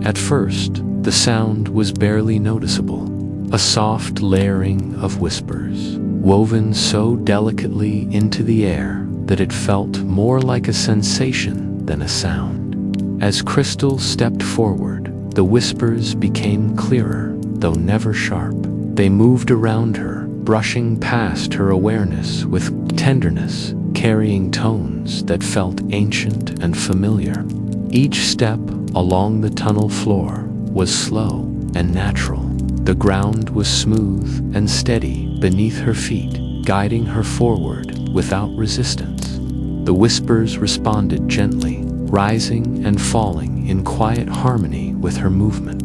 At first, the sound was barely noticeable, a soft layering of whispers, woven so delicately into the air that it felt more like a sensation than a sound. As Crystal stepped forward, the whispers became clearer, though never sharp. They moved around her, brushing past her awareness with tenderness, carrying tones that felt ancient and familiar. Each step along the tunnel floor was slow and natural. The ground was smooth and steady beneath her feet, guiding her forward without resistance. The whispers responded gently, rising and falling in quiet harmony with her movement.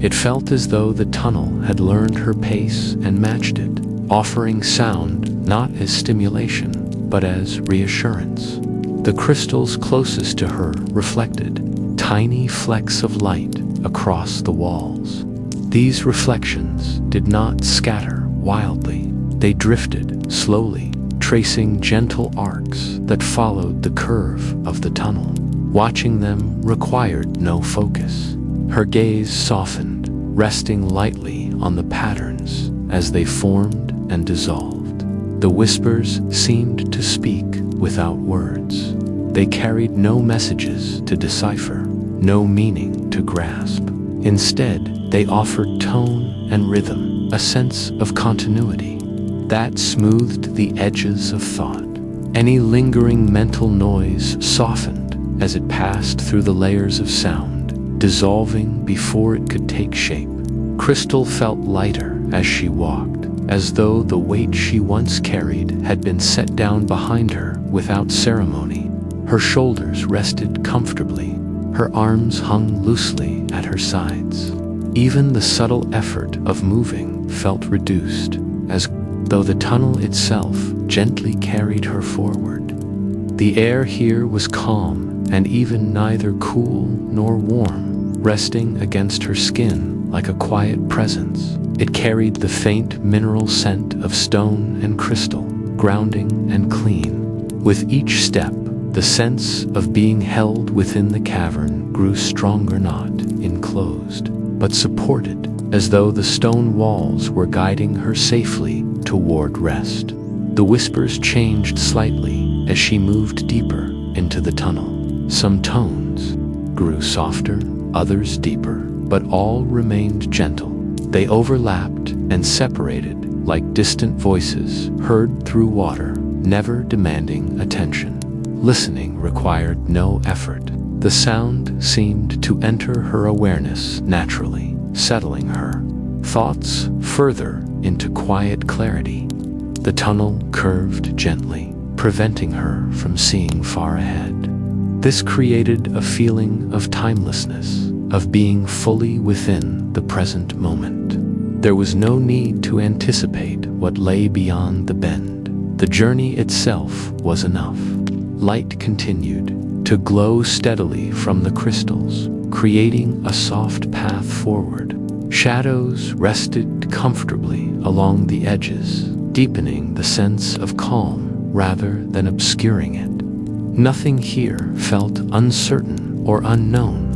It felt as though the tunnel had learned her pace and matched it, offering sound not as stimulation, but as reassurance. The crystals closest to her reflected tiny flecks of light across the walls. These reflections did not scatter wildly. They drifted slowly, tracing gentle arcs that followed the curve of the tunnel. Watching them required no focus. Her gaze softened, resting lightly on the patterns as they formed and dissolved. The whispers seemed to speak without words. They carried no messages to decipher, no meaning to grasp. Instead, they offered tone and rhythm, a sense of continuity that smoothed the edges of thought. Any lingering mental noise softened as it passed through the layers of sound, dissolving before it could take shape. Crystal felt lighter as she walked, as though the weight she once carried had been set down behind her without ceremony. Her shoulders rested comfortably. Her arms hung loosely at her sides. Even the subtle effort of moving felt reduced, as though the tunnel itself gently carried her forward. The air here was calm and even neither cool nor warm, resting against her skin like a quiet presence. It carried the faint mineral scent of stone and crystal, grounding and clean. With each step, the sense of being held within the cavern grew stronger, not enclosed, but supported, as though the stone walls were guiding her safely toward rest. The whispers changed slightly as she moved deeper into the tunnel. Some tones grew softer, others deeper, but all remained gentle. They overlapped and separated like distant voices heard through water, never demanding attention. Listening required no effort. The sound seemed to enter her awareness naturally, settling her thoughts further into quiet clarity. The tunnel curved gently, preventing her from seeing far ahead. This created a feeling of timelessness, of being fully within the present moment. There was no need to anticipate what lay beyond the bend. The journey itself was enough. Light continued to glow steadily from the crystals, creating a soft path forward. Shadows rested comfortably along the edges, deepening the sense of calm rather than obscuring it. Nothing here felt uncertain or unknown.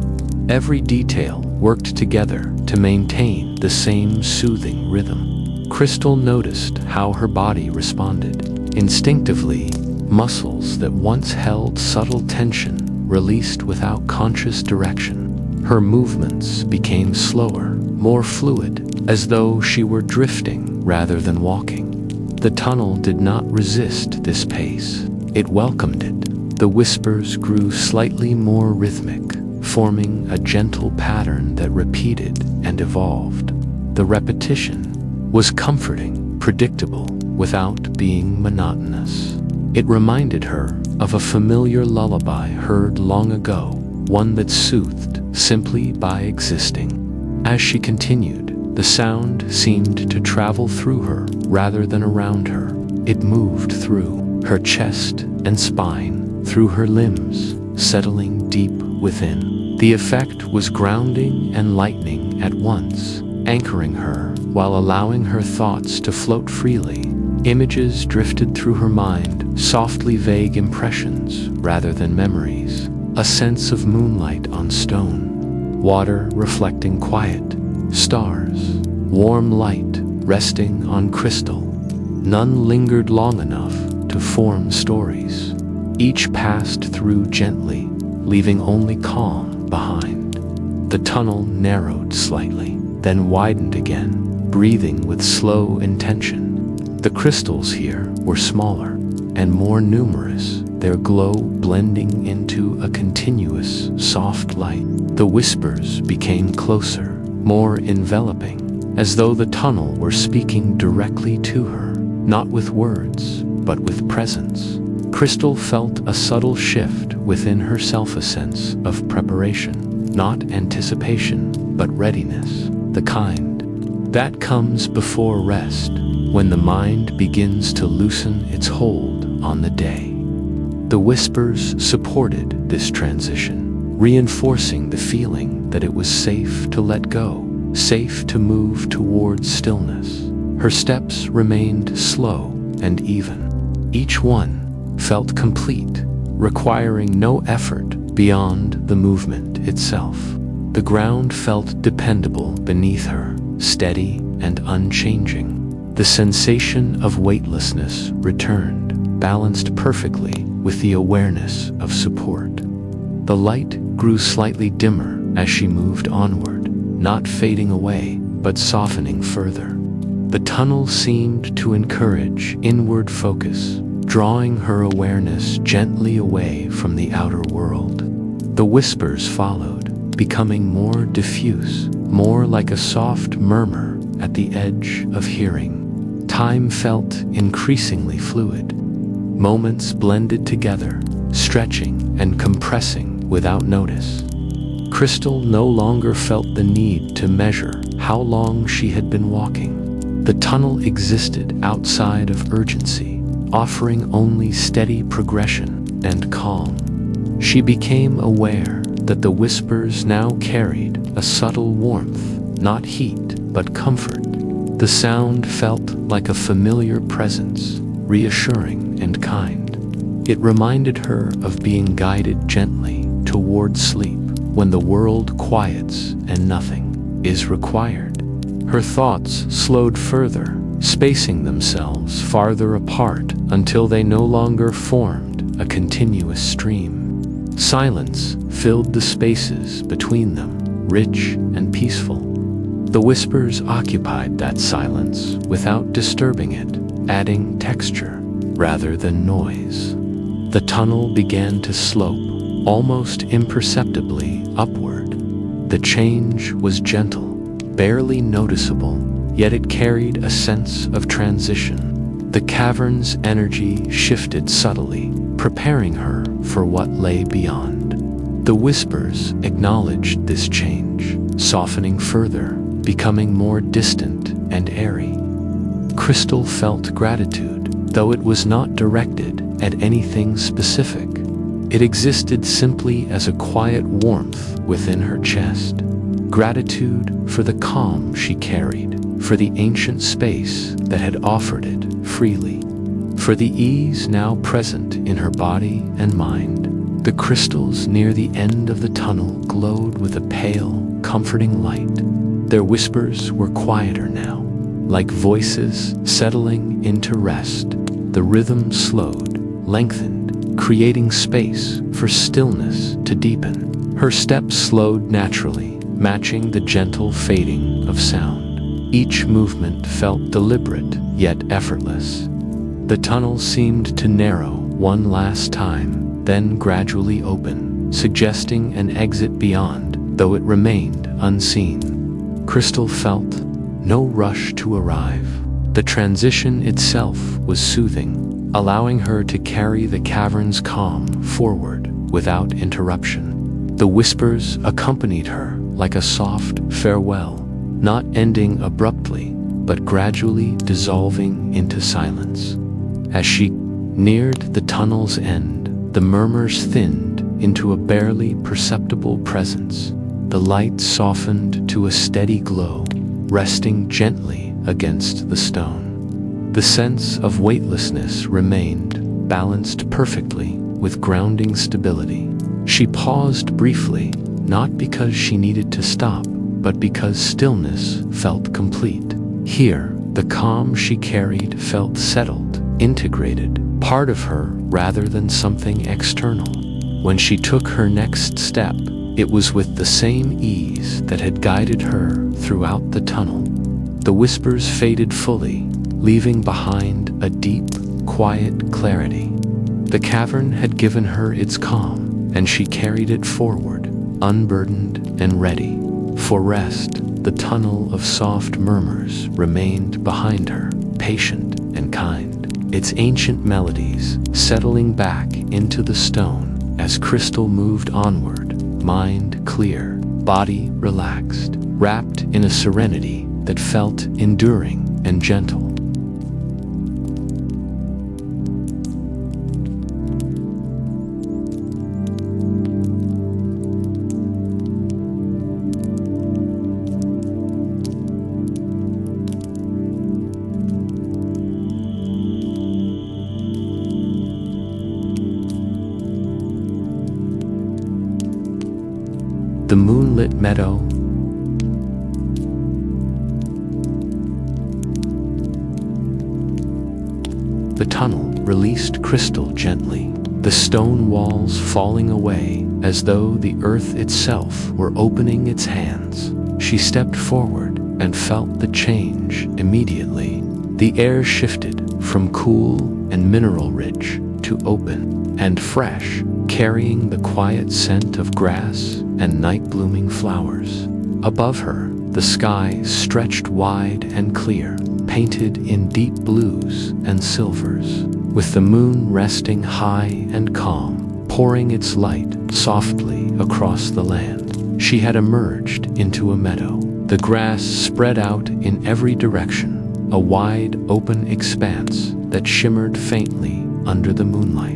Every detail worked together to maintain the same soothing rhythm. Crystal noticed how her body responded. Instinctively, muscles that once held subtle tension released without conscious direction. Her movements became slower, more fluid, as though she were drifting rather than walking. The tunnel did not resist this pace. It welcomed it. The whispers grew slightly more rhythmic, forming a gentle pattern that repeated and evolved. The repetition was comforting, predictable, without being monotonous. It reminded her of a familiar lullaby heard long ago, one that soothed simply by existing. As she continued, the sound seemed to travel through her rather than around her. It moved through her chest and spine, through her limbs, settling deep within. The effect was grounding and lightening at once, anchoring her while allowing her thoughts to float freely. Images drifted through her mind, softly vague impressions rather than memories. A sense of moonlight on stone, water reflecting quiet, stars, warm light resting on crystal. None lingered long enough to form stories. Each passed through gently, leaving only calm behind. The tunnel narrowed slightly, then widened again, breathing with slow intention. The crystals here were smaller and more numerous, their glow blending into a continuous, soft light. The whispers became closer, more enveloping, as though the tunnel were speaking directly to her, not with words, but with presence. Crystal felt a subtle shift within herself, a sense of preparation, not anticipation, but readiness, the kind that comes before rest, when the mind begins to loosen its hold on the day. The whispers supported this transition, reinforcing the feeling that it was safe to let go, safe to move towards stillness. Her steps remained slow and even. Each one felt complete, requiring no effort beyond the movement itself. The ground felt dependable beneath her, steady and unchanging. The sensation of weightlessness returned, balanced perfectly with the awareness of support. The light grew slightly dimmer as she moved onward, not fading away, but softening further. The tunnel seemed to encourage inward focus, drawing her awareness gently away from the outer world. The whispers followed, becoming more diffuse, more like a soft murmur at the edge of hearing. Time felt increasingly fluid. Moments blended together, stretching and compressing without notice. Crystal no longer felt the need to measure how long she had been walking. The tunnel existed outside of urgency, offering only steady progression and calm. She became aware that the whispers now carried a subtle warmth, not heat, but comfort. The sound felt like a familiar presence, reassuring and kind. It reminded her of being guided gently toward sleep when the world quiets and nothing is required. Her thoughts slowed further, spacing themselves farther apart until they no longer formed a continuous stream. Silence filled the spaces between them, rich and peaceful. The whispers occupied that silence without disturbing it, adding texture rather than noise. The tunnel began to slope, almost imperceptibly upward. The change was gentle, barely noticeable, yet it carried a sense of transition. The cavern's energy shifted subtly, preparing her for what lay beyond. The whispers acknowledged this change, softening further, becoming more distant and airy. Crystal felt gratitude, though it was not directed at anything specific. It existed simply as a quiet warmth within her chest. Gratitude for the calm she carried, for the ancient space that had offered it freely, for the ease now present in her body and mind. The crystals near the end of the tunnel glowed with a pale, comforting light. Their whispers were quieter now, like voices settling into rest. the rhythm slowed, lengthened, creating space for stillness to deepen. Her steps slowed naturally, matching the gentle fading of sound. Each movement felt deliberate, yet effortless. The tunnel seemed to narrow one last time, then gradually open, suggesting an exit beyond, though it remained unseen. Crystal felt no rush to arrive. The transition itself was soothing, allowing her to carry the cavern's calm forward without interruption. The whispers accompanied her like a soft farewell, not ending abruptly, but gradually dissolving into silence. As she neared the tunnel's end, the murmurs thinned into a barely perceptible presence. The light softened to a steady glow, resting gently against the stone. The sense of weightlessness remained, balanced perfectly with grounding stability. She paused briefly, not because she needed to stop, but because stillness felt complete. Here, the calm she carried felt settled, integrated, part of her rather than something external. When she took her next step, it was with the same ease that had guided her throughout the tunnel. The whispers faded fully, leaving behind a deep, quiet clarity. The cavern had given her its calm, and she carried it forward, unburdened and ready. For rest, the tunnel of soft murmurs remained behind her, patient and kind, its ancient melodies settling back into the stone as Crystal moved onward, mind clear, body relaxed, wrapped in a serenity that felt enduring and gentle. The moonlit meadow, the tunnel released Crystal gently, the stone walls falling away as though the earth itself were opening its hands. She stepped forward and felt the change immediately. The air shifted from cool and mineral-rich to open and fresh, carrying the quiet scent of grass and night-blooming flowers. Above her, the sky stretched wide and clear, painted in deep blues and silvers, with the moon resting high and calm, pouring its light softly across the land. She had emerged into a meadow. The grass spread out in every direction, a wide open expanse that shimmered faintly under the moonlight.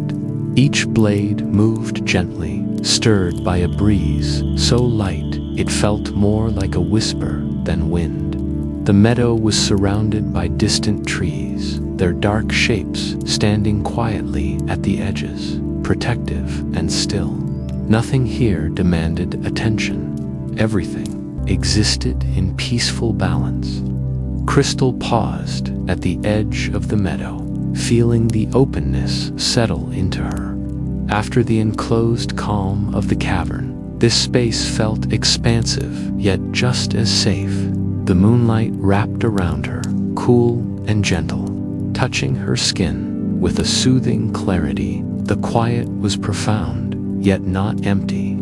Each blade moved gently, stirred by a breeze so light it felt more like a whisper than wind. The meadow was surrounded by distant trees, their dark shapes standing quietly at the edges, protective and still. Nothing here demanded attention. Everything existed in peaceful balance. Crystal paused at the edge of the meadow, feeling the openness settle into her. After the enclosed calm of the cavern, this space felt expansive, yet just as safe. The moonlight wrapped around her, cool and gentle, touching her skin with a soothing clarity. The quiet was profound, yet not empty.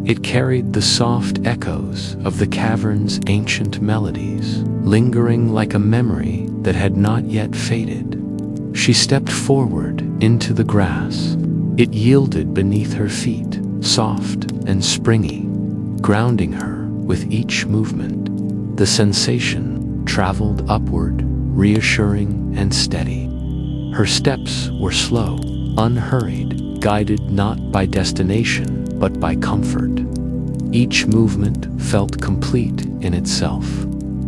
It carried the soft echoes of the cavern's ancient melodies, lingering like a memory that had not yet faded. She stepped forward into the grass. It yielded beneath her feet, soft and springy, grounding her with each movement. The sensation traveled upward, reassuring and steady. Her steps were slow, unhurried, guided not by destination, but by comfort. Each movement felt complete in itself.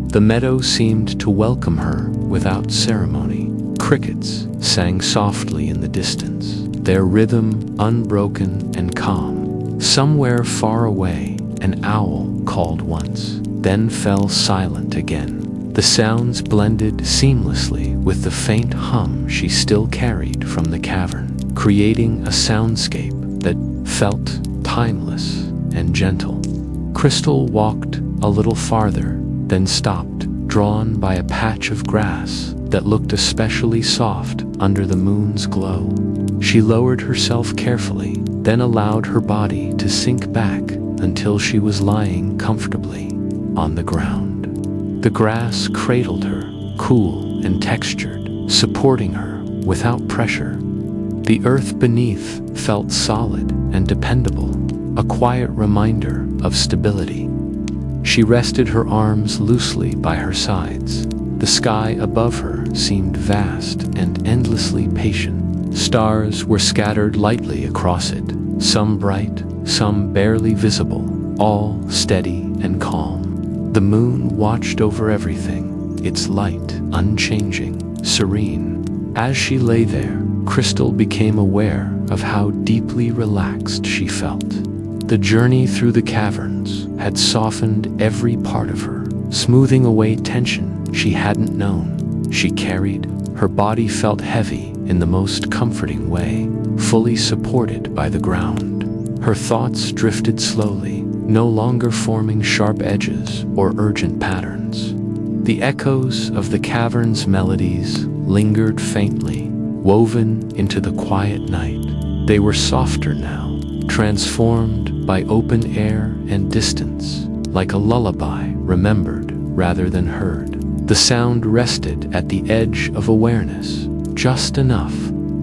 The meadow seemed to welcome her without ceremony. Crickets sang softly in the distance, their rhythm unbroken and calm. Somewhere far away, an owl called once, then fell silent again. The sounds blended seamlessly with the faint hum she still carried from the cavern, creating a soundscape that felt timeless and gentle. Crystal walked a little farther, then stopped, drawn by a patch of grass that looked especially soft under the moon's glow. She lowered herself carefully, then allowed her body to sink back until she was lying comfortably on the ground. The grass cradled her, cool and textured, supporting her without pressure. The earth beneath felt solid and dependable, a quiet reminder of stability. She rested her arms loosely by her sides. The sky above her seemed vast and endlessly patient. Stars were scattered lightly across it, some bright, some barely visible, all steady and calm. The moon watched over everything, its light unchanging, serene. As she lay there, Crystal became aware of how deeply relaxed she felt. The journey through the caverns had softened every part of her, smoothing away tension she hadn't known. She carried, her body felt heavy in the most comforting way, fully supported by the ground. Her thoughts drifted slowly, no longer forming sharp edges or urgent patterns. The echoes of the cavern's melodies lingered faintly, woven into the quiet night. They were softer now, transformed by open air and distance, like a lullaby remembered rather than heard. The sound rested at the edge of awareness, just enough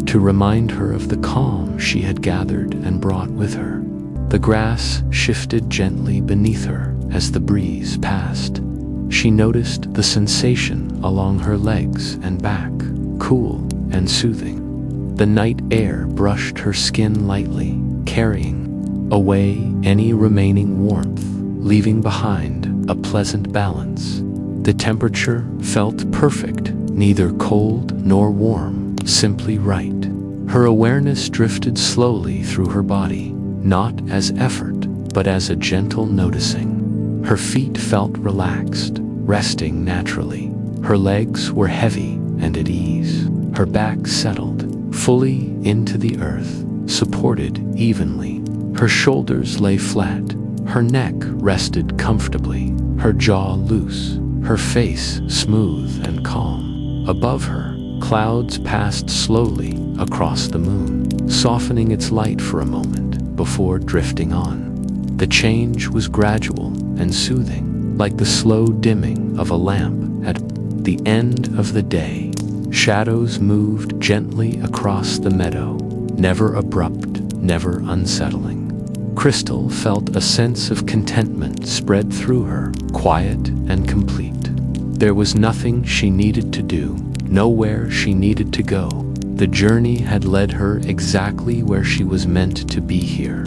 to remind her of the calm she had gathered and brought with her. The grass shifted gently beneath her as the breeze passed. She noticed the sensation along her legs and back, cool and soothing. The night air brushed her skin lightly, carrying away any remaining warmth, leaving behind a pleasant balance. The temperature felt perfect, neither cold nor warm, simply right. Her awareness drifted slowly through her body, not as effort, but as a gentle noticing. Her feet felt relaxed, resting naturally. Her legs were heavy and at ease. Her back settled fully into the earth, supported evenly. Her shoulders lay flat, her neck rested comfortably, her jaw loose, her face smooth and calm. Above her, clouds passed slowly across the moon, softening its light for a moment before drifting on. The change was gradual and soothing, like the slow dimming of a lamp at the end of the day. Shadows moved gently across the meadow, never abrupt, never unsettling. Crystal felt a sense of contentment spread through her, quiet and complete. There was nothing she needed to do, nowhere she needed to go. The journey had led her exactly where she was meant to be here,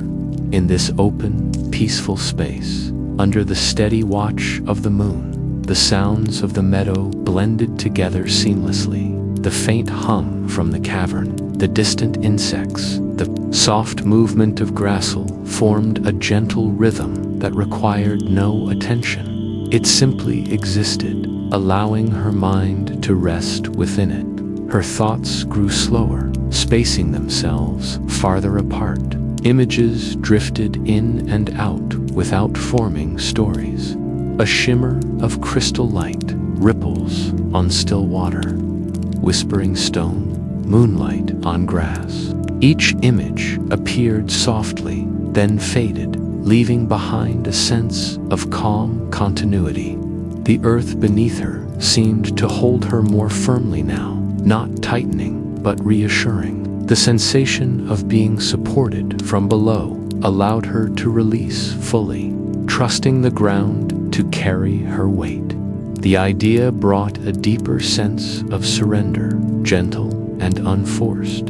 in this open, peaceful space. Under the steady watch of the moon, the sounds of the meadow blended together seamlessly. The faint hum from the cavern, the distant insects, the soft movement of grassel formed a gentle rhythm that required no attention. It simply existed, allowing her mind to rest within it. Her thoughts grew slower, spacing themselves farther apart. Images drifted in and out without forming stories. A shimmer of crystal light, ripples on still water, whispering stone, moonlight on grass. Each image appeared softly, then faded, leaving behind a sense of calm continuity. The earth beneath her seemed to hold her more firmly now, not tightening, but reassuring. The sensation of being supported from below allowed her to release fully, trusting the ground to carry her weight. The idea brought a deeper sense of surrender, gentle and unforced.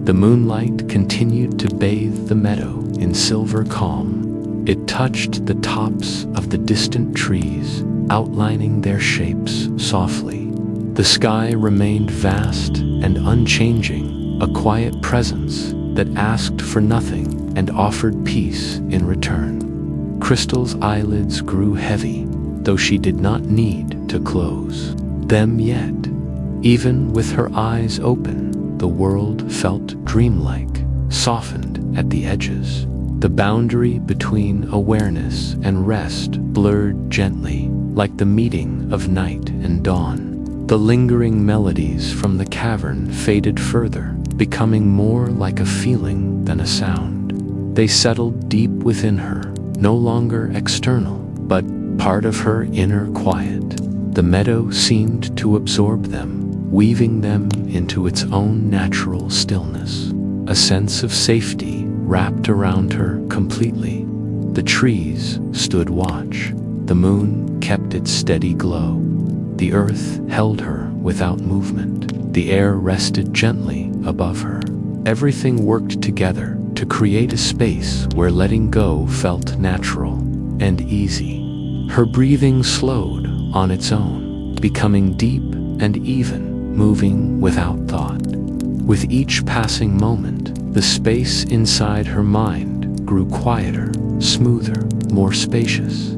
The moonlight continued to bathe the meadow in silver calm. It touched the tops of the distant trees, outlining their shapes softly. The sky remained vast and unchanging, a quiet presence that asked for nothing and offered peace in return. Crystal's eyelids grew heavy, though she did not need to close them yet. Even with her eyes open, the world felt dreamlike, softened at the edges. The boundary between awareness and rest blurred gently, like the meeting of night and dawn. The lingering melodies from the cavern faded further, becoming more like a feeling than a sound. They settled deep within her, no longer external, but part of her inner quiet. The meadow seemed to absorb them, weaving them into its own natural stillness. A sense of safety wrapped around her completely. The trees stood watch. The moon kept its steady glow. The earth held her without movement. The air rested gently above her. Everything worked together to create a space where letting go felt natural and easy. Her breathing slowed on its own, becoming deep and even, moving without thought. With each passing moment, the space inside her mind grew quieter, smoother, more spacious.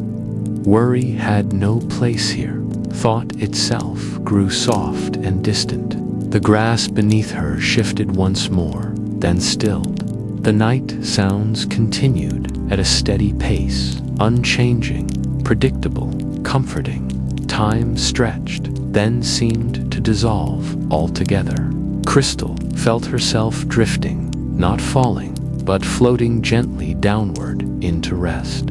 Worry had no place here. Thought itself grew soft and distant. The grass beneath her shifted once more, then stilled. The night sounds continued at a steady pace, unchanging, predictable, comforting. Time stretched, then seemed to dissolve altogether. Crystal felt herself drifting, not falling, but floating gently downward into rest.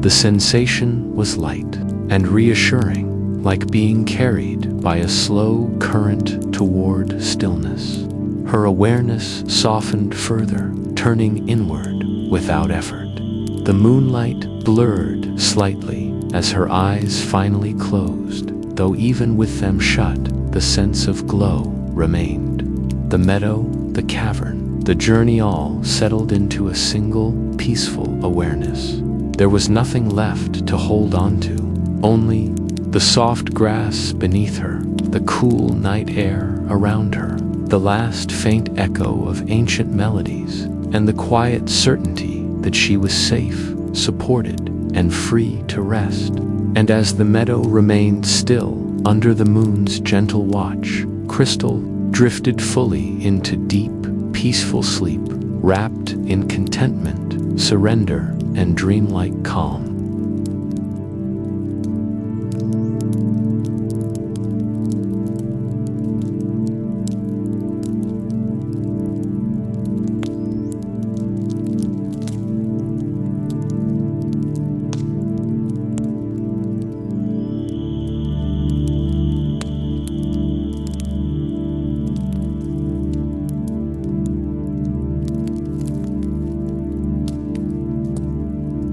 The sensation was light and reassuring, like being carried by a slow current toward stillness. Her awareness softened further, turning inward without effort. The moonlight blurred slightly as her eyes finally closed, though even with them shut, the sense of glow remained. The meadow, the cavern, the journey all settled into a single, peaceful awareness. There was nothing left to hold on to, only the soft grass beneath her, the cool night air around her, the last faint echo of ancient melodies, and the quiet certainty that she was safe, supported, and free to rest. And as the meadow remained still under the moon's gentle watch, Crystal drifted fully into deep, peaceful sleep, wrapped in contentment, surrender, and dreamlike calm.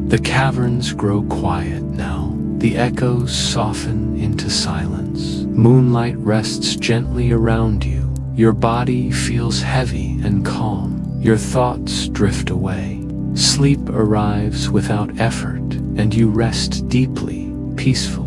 The caverns grow quiet now. The echoes soften into silence. Moonlight rests gently around you. Your body feels heavy and calm. Your thoughts drift away. Sleep arrives without effort, and you rest deeply, peacefully.